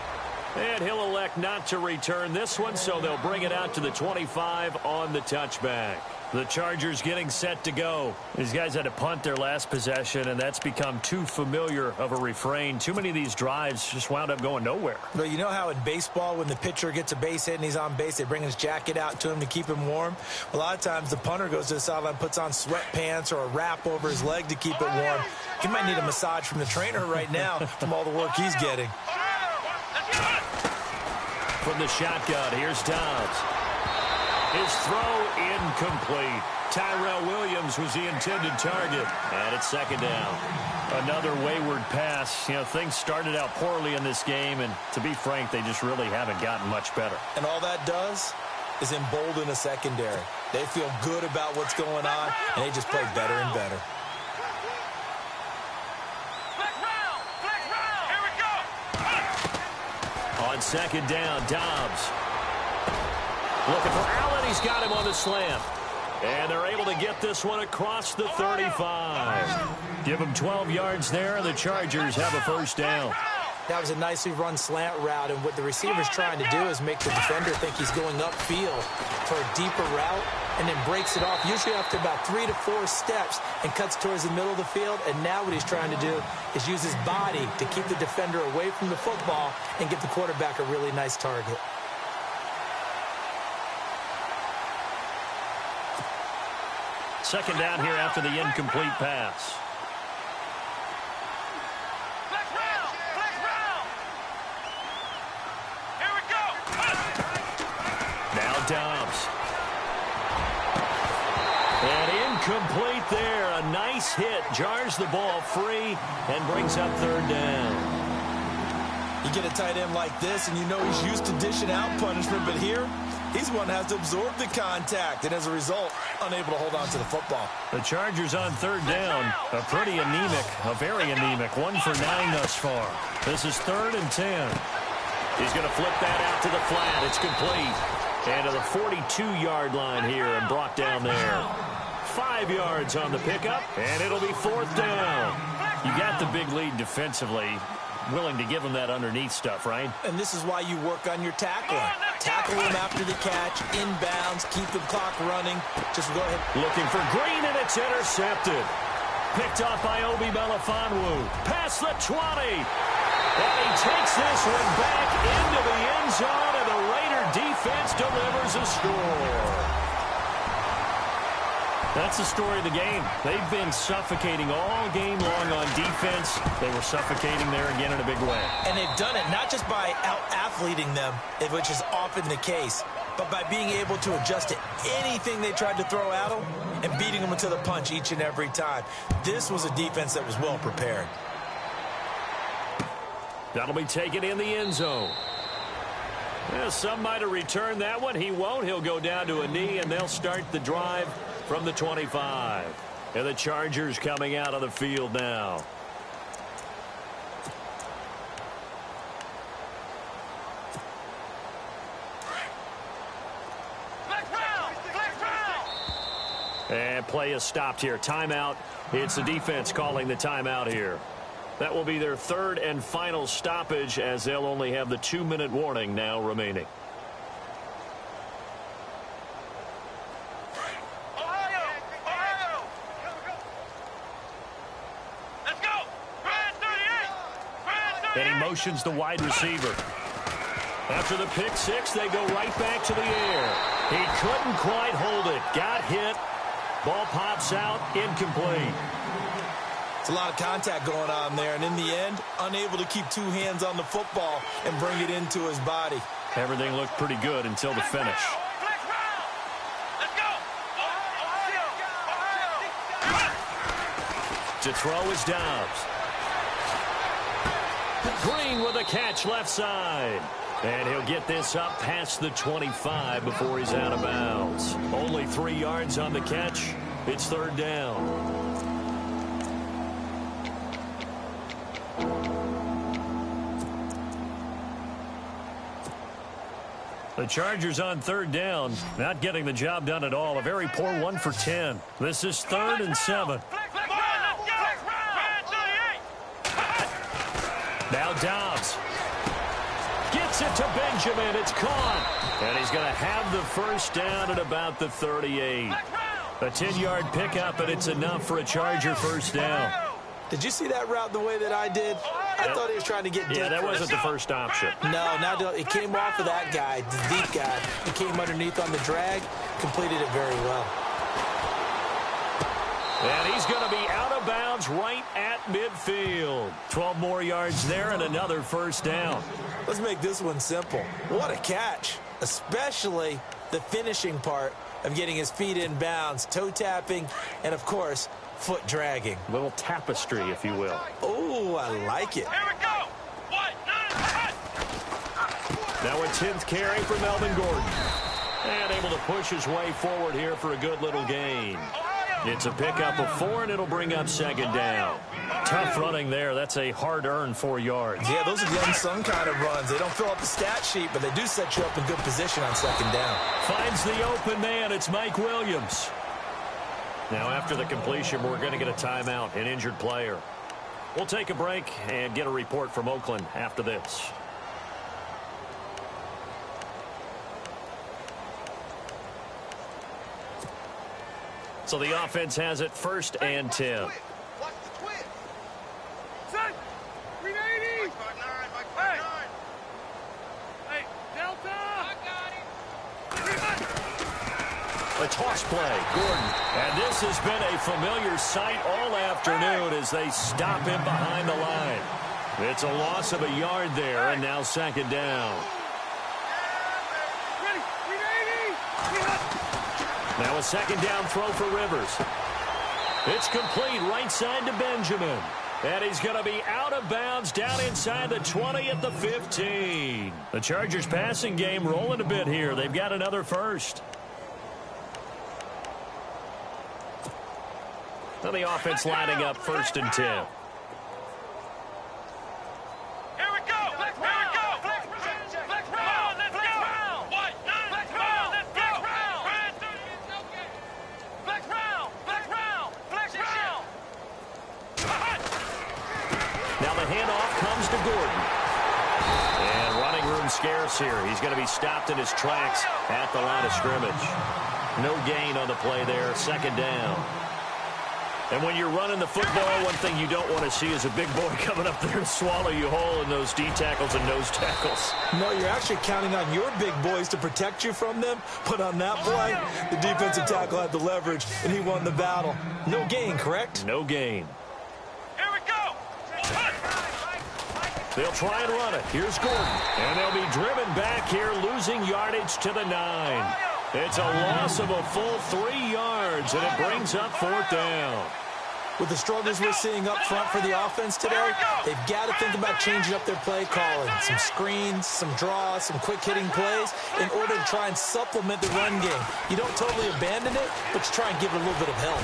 Speaker 1: And he'll elect not to return this one, so they'll bring it out to the 25 on the touchback. The Chargers getting set to go. These guys had to punt their last possession, and that's become too familiar of a refrain. Too many of these drives just wound up going nowhere.
Speaker 2: Well, you know how in baseball, when the pitcher gets a base hit and he's on base, they bring his jacket out to him to keep him warm? A lot of times the punter goes to the sideline, puts on sweatpants or a wrap over his leg to keep it warm. He might need a massage from the trainer right now from all the work he's getting.
Speaker 1: From the shotgun, here's Dobbs. His throw incomplete. Tyrell Williams was the intended target. And it's 2nd down. Another wayward pass. You know, things started out poorly in this game, and to be frank, they just really haven't gotten much better.
Speaker 2: And all that does is embolden a secondary. They feel good about what's going on, and they just play better and better.
Speaker 4: Here we go.
Speaker 1: On 2nd down, Dobbs. Looking for Allen. He's got him on the slant. And they're able to get this one across the 35. Give him 12 yards there, and the Chargers have a 1st down.
Speaker 2: That was a nicely run slant route, and what the receiver's trying to do is make the defender think he's going upfield for a deeper route, and then breaks it off, usually after about 3 to 4 steps, and cuts towards the middle of the field. And now what he's trying to do is use his body to keep the defender away from the football and give the quarterback a really nice target.
Speaker 1: Second down here after the incomplete pass.
Speaker 4: Here we go.
Speaker 1: Now Dobbs. And incomplete there. A nice hit. Jars the ball free and brings up 3rd down.
Speaker 2: You get a tight end like this, and you know he's used to dishing out punishment, but here, he's the one that has to absorb the contact, and as a result, unable to hold on to the football.
Speaker 1: The Chargers on 3rd down. A pretty anemic, a very anemic. 1 for 9 thus far. This is 3rd and 10. He's going to flip that out to the flat. It's complete. And to the 42-yard line here and brought down there. 5 yards on the pickup, and it'll be 4th down. You got the big lead defensively. Willing to give him that underneath stuff, right?
Speaker 2: And this is why you work on your tackling. Tackle him after the catch, inbounds, keep the clock running. Just go ahead.
Speaker 1: Looking for Green, and it's intercepted. Picked off by Obi Melifonwu. Past the 20. And he takes this one back into the end zone, and the Raider defense delivers a score. That's the story of the game. They've been suffocating all game long on defense. They were suffocating there again in a big way.
Speaker 2: And they've done it not just by out-athleting them, which is often the case, but by being able to adjust to anything they tried to throw at them and beating them to the punch each and every time. This was a defense that was well prepared.
Speaker 1: That'll be taken in the end zone. Well, some might have returned that one. He won't. He'll go down to a knee, and they'll start the drive from the 25. And the Chargers coming out of the field now. And play is stopped here. Timeout. It's the defense calling the timeout here. That will be their 3rd and final stoppage, as they'll only have the 2-minute warning now remaining. And he motions the wide receiver. After the pick six, they go right back to the air. He couldn't quite hold it. Got hit. Ball pops out. Incomplete.
Speaker 2: It's a lot of contact going on there, and in the end, unable to keep 2 hands on the football and bring it into his body.
Speaker 1: Everything looked pretty good until the finish. To throw is Dobbs. Green with a catch left side. And he'll get this up past the 25 before he's out of bounds. Only 3 yards on the catch. It's third down. The Chargers on third down, not getting the job done at all. A very poor 1 for 10. This is 3rd and 7. Now Dobbs gets it to Benjamin. It's caught. And he's going to have the first down at about the 38. A 10-yard pickup, and it's enough for a Charger first down.
Speaker 2: Did you see that route the way that I did? I thought he was trying to get deep.
Speaker 1: Yeah, that wasn't the first option.
Speaker 2: No, it came off of that guy, the deep guy. He came underneath on the drag, completed it very well.
Speaker 1: And he's going to be out of bounds right at midfield. 12 more yards there and another first down.
Speaker 2: Let's make this one simple. What a catch, especially the finishing part of getting his feet in bounds, toe tapping, and, of course, foot dragging.
Speaker 1: A little tapestry, if you will.
Speaker 2: Oh, I like it.
Speaker 4: Here we go. 1, 9,
Speaker 1: Now a 10th carry for Melvin Gordon. And able to push his way forward here for a good little gain. It's a pickup of 4, and it'll bring up second down. Tough running there. That's a hard-earned 4 yards.
Speaker 2: Yeah, those are the unsung kind of runs. They don't fill up the stat sheet, but they do set you up in good position on second down.
Speaker 1: Finds the open man. It's Mike Williams. Now, after the completion, we're going to get a timeout, an injured player. We'll take a break and get a report from Oakland after this. So the offense has it 1st and 10.
Speaker 4: Watch the twist. Son, 380. Mike 5'9", Mike 5'9". Hey, Delta. I got him.
Speaker 1: A toss play, Gordon. And this has been a familiar sight all afternoon as they stop him behind the line. It's a loss of a yard there, and now second down.
Speaker 4: Ready, 380.
Speaker 1: Now a second down throw for Rivers. It's complete right side to Benjamin. And he's going to be out of bounds down inside the 20 at the 15. The Chargers passing game rolling a bit here. They've got another first. Now the offense lining up 1st and 10.
Speaker 4: Here we go. Flex round. Flex round. Let's go. 1, 9, let's go. Let's go. Flex round. Flex round.
Speaker 1: Now the handoff comes to Gordon. And running room scarce here. He's going to be stopped in his tracks at the line of scrimmage. No gain on the play there. Second down. And when you're running the football, one thing you don't want to see is a big boy coming up there and swallow you whole in those D tackles and nose tackles.
Speaker 2: No, you're actually counting on your big boys to protect you from them. But on that play, the defensive tackle had the leverage, and he won the battle. No gain, correct?
Speaker 1: No gain.
Speaker 4: Here we go.
Speaker 1: They'll try and run it. Here's Gordon. And they'll be driven back here, losing yardage to the 9. It's a loss of a full 3 yards, and it brings up 4th down.
Speaker 2: With the struggles we're seeing up front for the offense today, they've got to think about changing up their play calling. Some screens, some draws, some quick-hitting plays in order to try and supplement the run game. You don't totally abandon it, but you try and give it a little bit of help.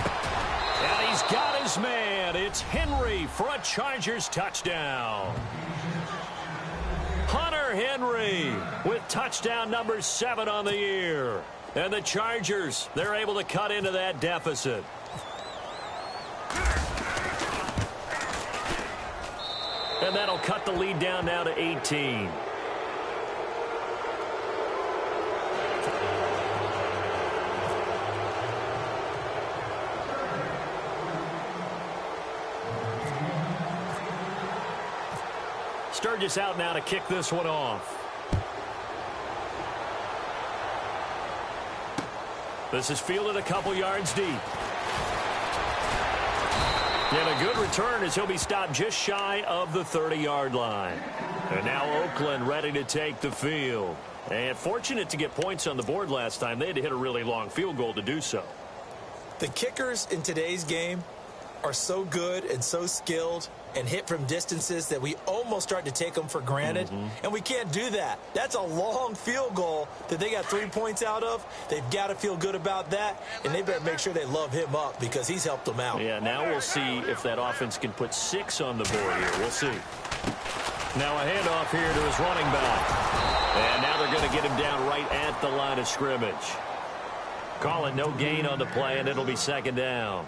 Speaker 1: And he's got his man. It's Henry for a Chargers touchdown. Hunter Henry with touchdown number 7 on the year. And the Chargers, they're able to cut into that deficit. And that'll cut the lead down now to 18. Sturgis out now to kick this one off. This is fielded a couple yards deep. And a good return as he'll be stopped just shy of the 30-yard line. And now Oakland ready to take the field. And fortunate to get points on the board last time. They had to hit a really long field goal to do so.
Speaker 2: The kickers in today's game are so good and so skilled and hit from distances that we almost start to take them for granted, and we can't do that. That's a long field goal that they got 3 points out of. They've got to feel good about that, and they better make sure they love him up because he's helped them out.
Speaker 3: Yeah, now we'll see if that offense can put 6 on the board here. We'll see. Now a handoff here to his running back. And now they're going to get him down right at the line of scrimmage. Call it no gain on the play, and it'll be second down.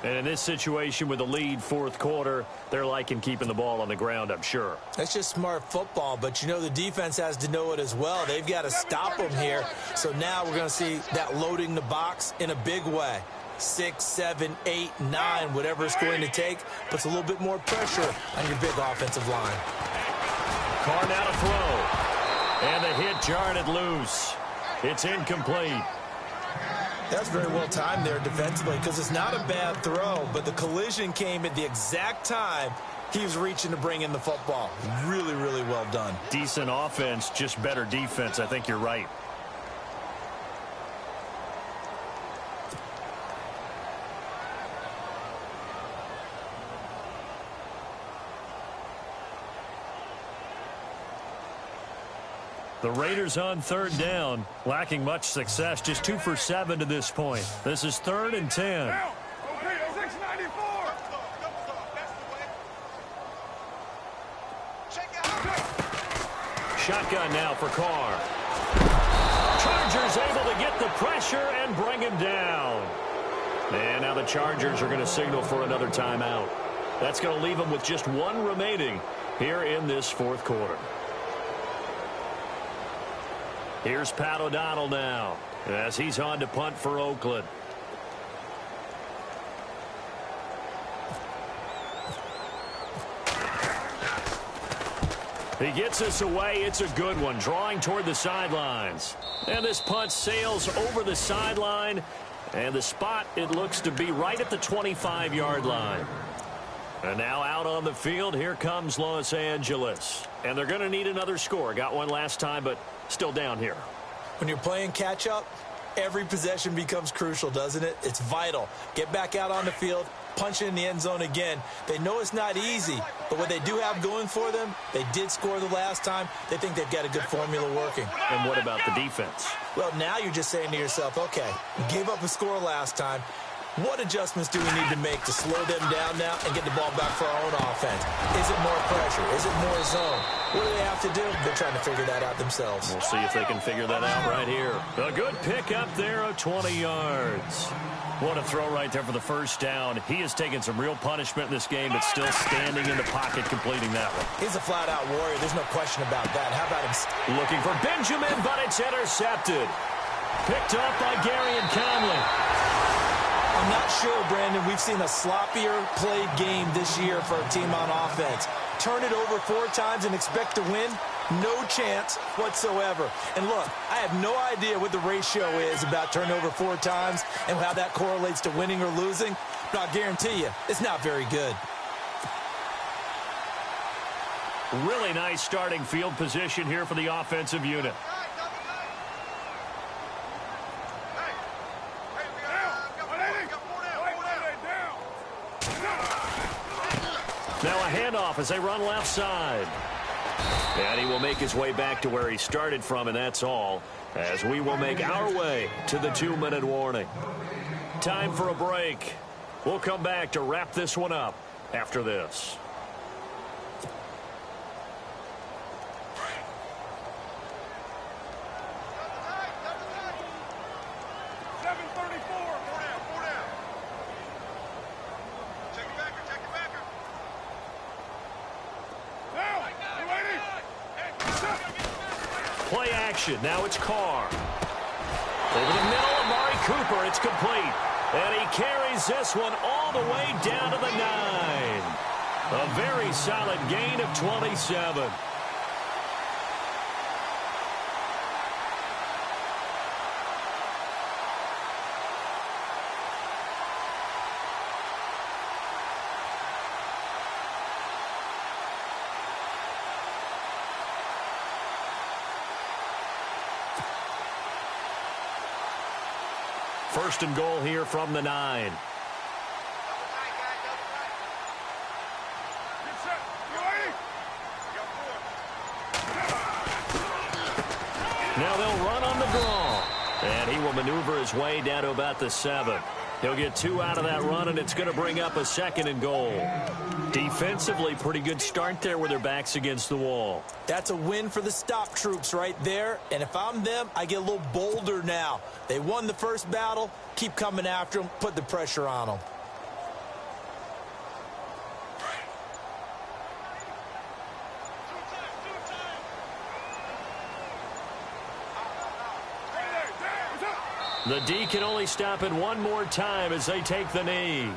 Speaker 3: And in this situation with the lead fourth quarter, they're liking keeping the ball on the ground, I'm sure.
Speaker 2: That's just smart football, but you know the defense has to know it as well. They've got to stop them here. So now we're going to see that loading the box in a big way. 6, 7, 8, 9, whatever it's going to take, puts a little bit more pressure on your big offensive line.
Speaker 3: Carr now to throw. And the hit jarred it loose. It's incomplete.
Speaker 2: That's very well timed there defensively because it's not a bad throw, but the collision came at the exact time he was reaching to bring in the football. Really, really well done.
Speaker 3: Decent offense, just better defense. I think you're right. The Raiders on third down, lacking much success, just 2 for 7 to this point. This is 3rd and 10. Shotgun now for Carr. Chargers able to get the pressure and bring him down. And now the Chargers are going to signal for another timeout. That's going to leave them with just 1 remaining here in this fourth quarter. Here's Pat O'Donnell now as he's on to punt for Oakland. He gets this away. It's a good one, drawing toward the sidelines. And this punt sails over the sideline. And the spot, it looks to be right at the 25-yard line. And now out on the field, here comes Los Angeles. And they're going to need another score. Got one last time, but still down here.
Speaker 2: When you're playing catch-up, every possession becomes crucial, doesn't it? It's vital. Get back out on the field, punch it in the end zone again. They know it's not easy, but what they do have going for them, they did score the last time. They think they've got a good formula working.
Speaker 3: And what about the defense?
Speaker 2: Well, now you're just saying to yourself, okay, we gave up a score last time. What adjustments do we need to make to slow them down now and get the ball back for our own offense? Is it more pressure? Is it more zone? What do they have to do? They're trying to figure that out themselves.
Speaker 3: We'll see if they can figure that out right here. A good pick up there of 20 yards. What a throw right there for the first down. He has taken some real punishment in this game, but still standing in the pocket completing that one.
Speaker 2: He's a flat-out warrior. There's no question about that. How about him?
Speaker 3: Looking for Benjamin, but it's intercepted. Picked up by Gary and Conley.
Speaker 2: I'm not sure, Brandon, we've seen a sloppier played game this year for a team on offense. Turn it over 4 times and expect to win? No chance whatsoever. And look, I have no idea what the ratio is about turnover 4 times and how that correlates to winning or losing, but I'll guarantee you, it's not very good.
Speaker 3: Really nice starting field position here for the offensive unit. Now a handoff as they run left side. And he will make his way back to where he started from, and that's all, as we will make our way to the 2-minute warning. Time for a break. We'll come back to wrap this one up after this. Play action. Now it's Carr. Over the middle, Amari Cooper. It's complete. And he carries this one all the way down to the 9. A very solid gain of 27. First and goal here from the 9.
Speaker 1: Now they'll run on the draw. And he will maneuver his way down to about the 7. He'll get 2 out of that run, and it's going to bring up a 2nd and goal. Defensively, pretty good start there with their backs against the wall.
Speaker 2: That's a win for the stop troops right there. And if I'm them, I get a little bolder now. They won the first battle. Keep coming after them. Put the pressure on them.
Speaker 1: The D can only stop it one more time as they take the knee.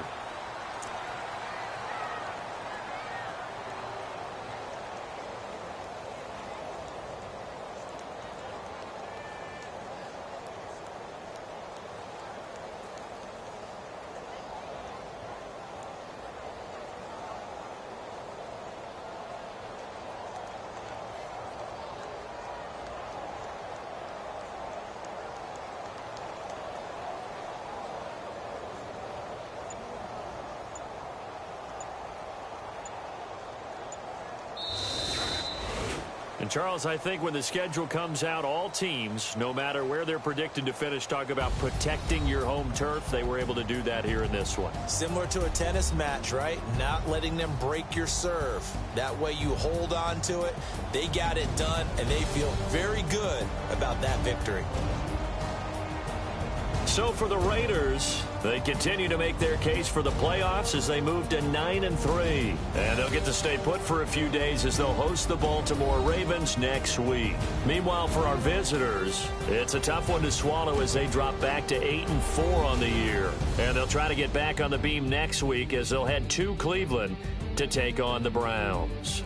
Speaker 1: And, Charles, I think when the schedule comes out, all teams, no matter where they're predicted to finish, talk about protecting your home turf. They were able to do that here in this one.
Speaker 2: Similar to a tennis match, right? Not letting them break your serve. That way you hold on to it. They got it done, and they feel very good about that victory.
Speaker 1: So for the Raiders, they continue to make their case for the playoffs as they move to 9-3. And they'll get to stay put for a few days as they'll host the Baltimore Ravens next week. Meanwhile, for our visitors, it's a tough one to swallow as they drop back to 8-4 on the year. And they'll try to get back on the beam next week as they'll head to Cleveland to take on the Browns.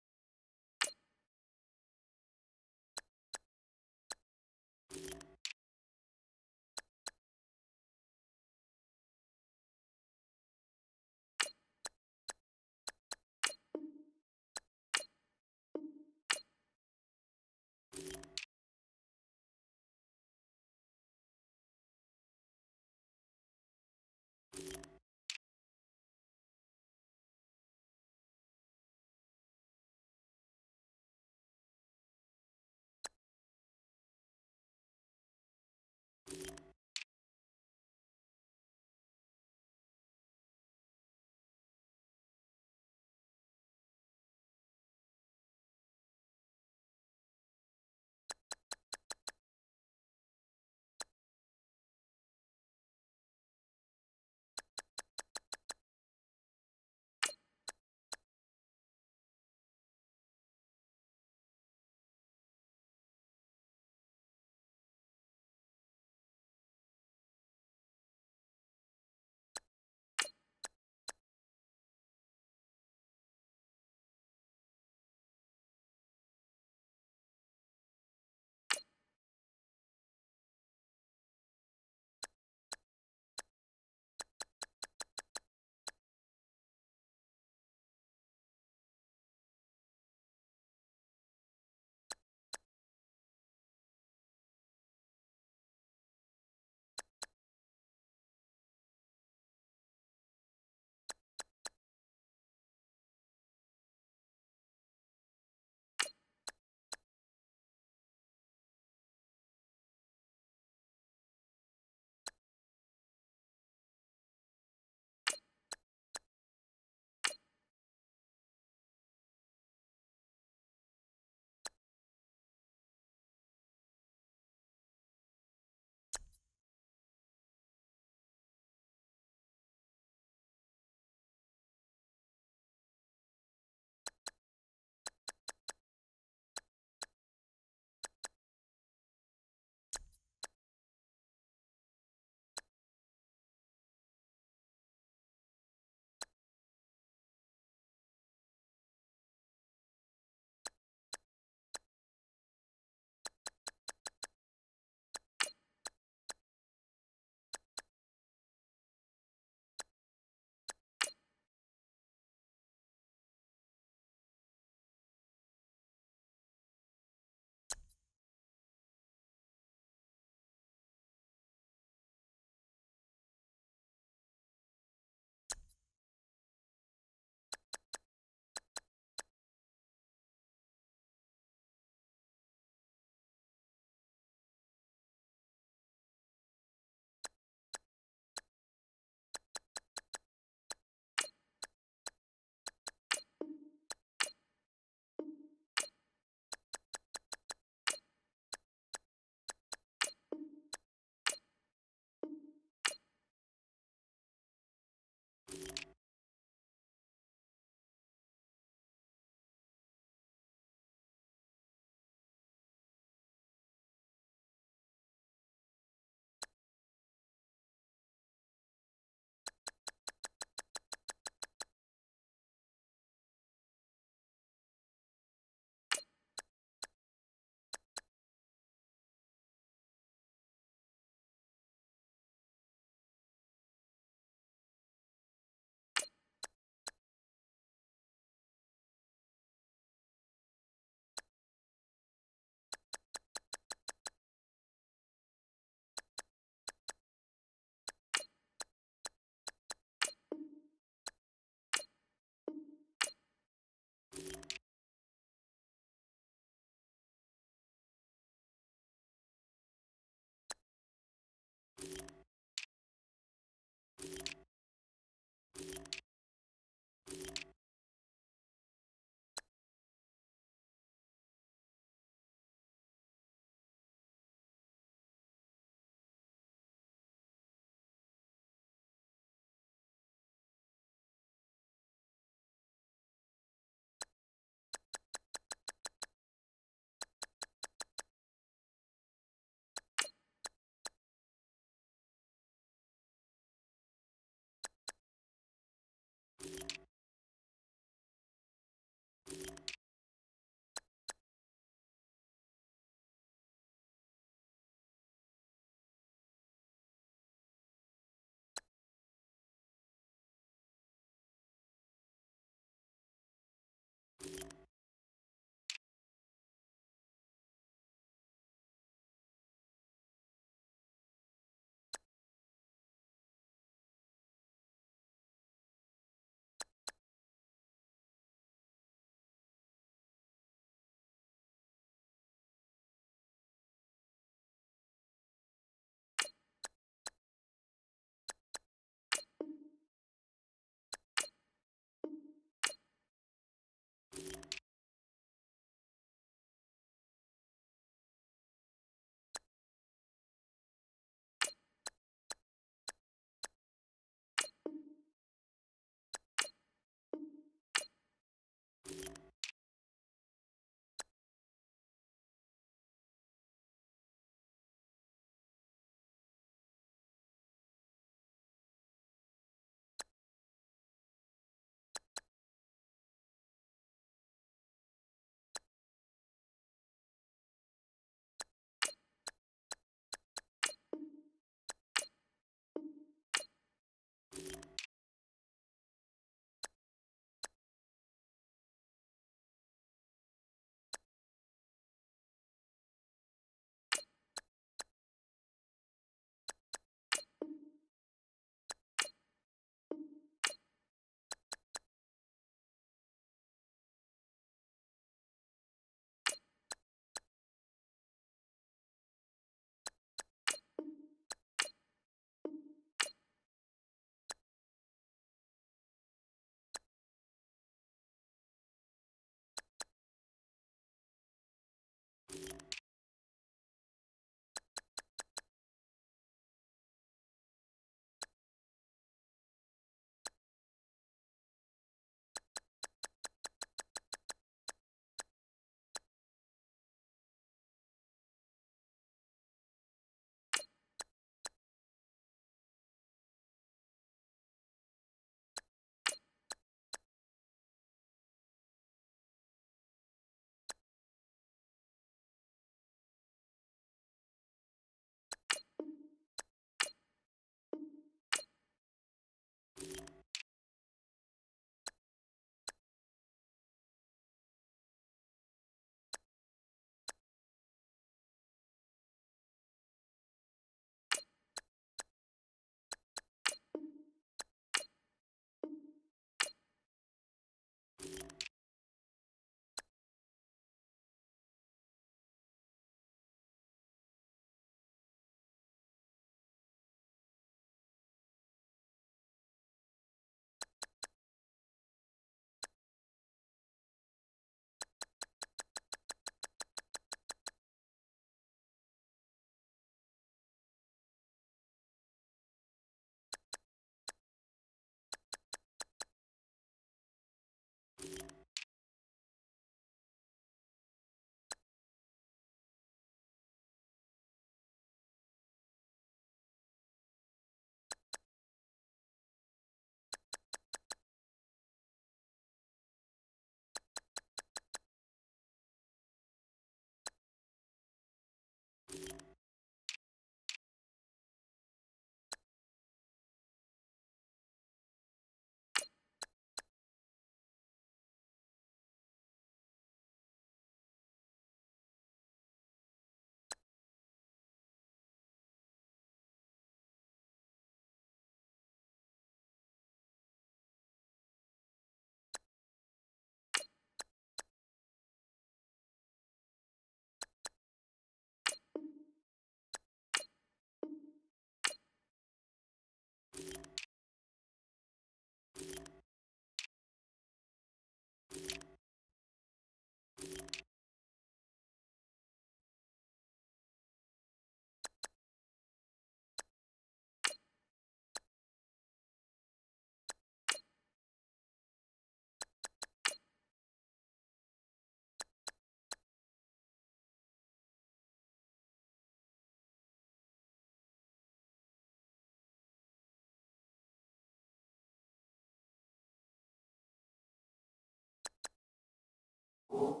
Speaker 3: go.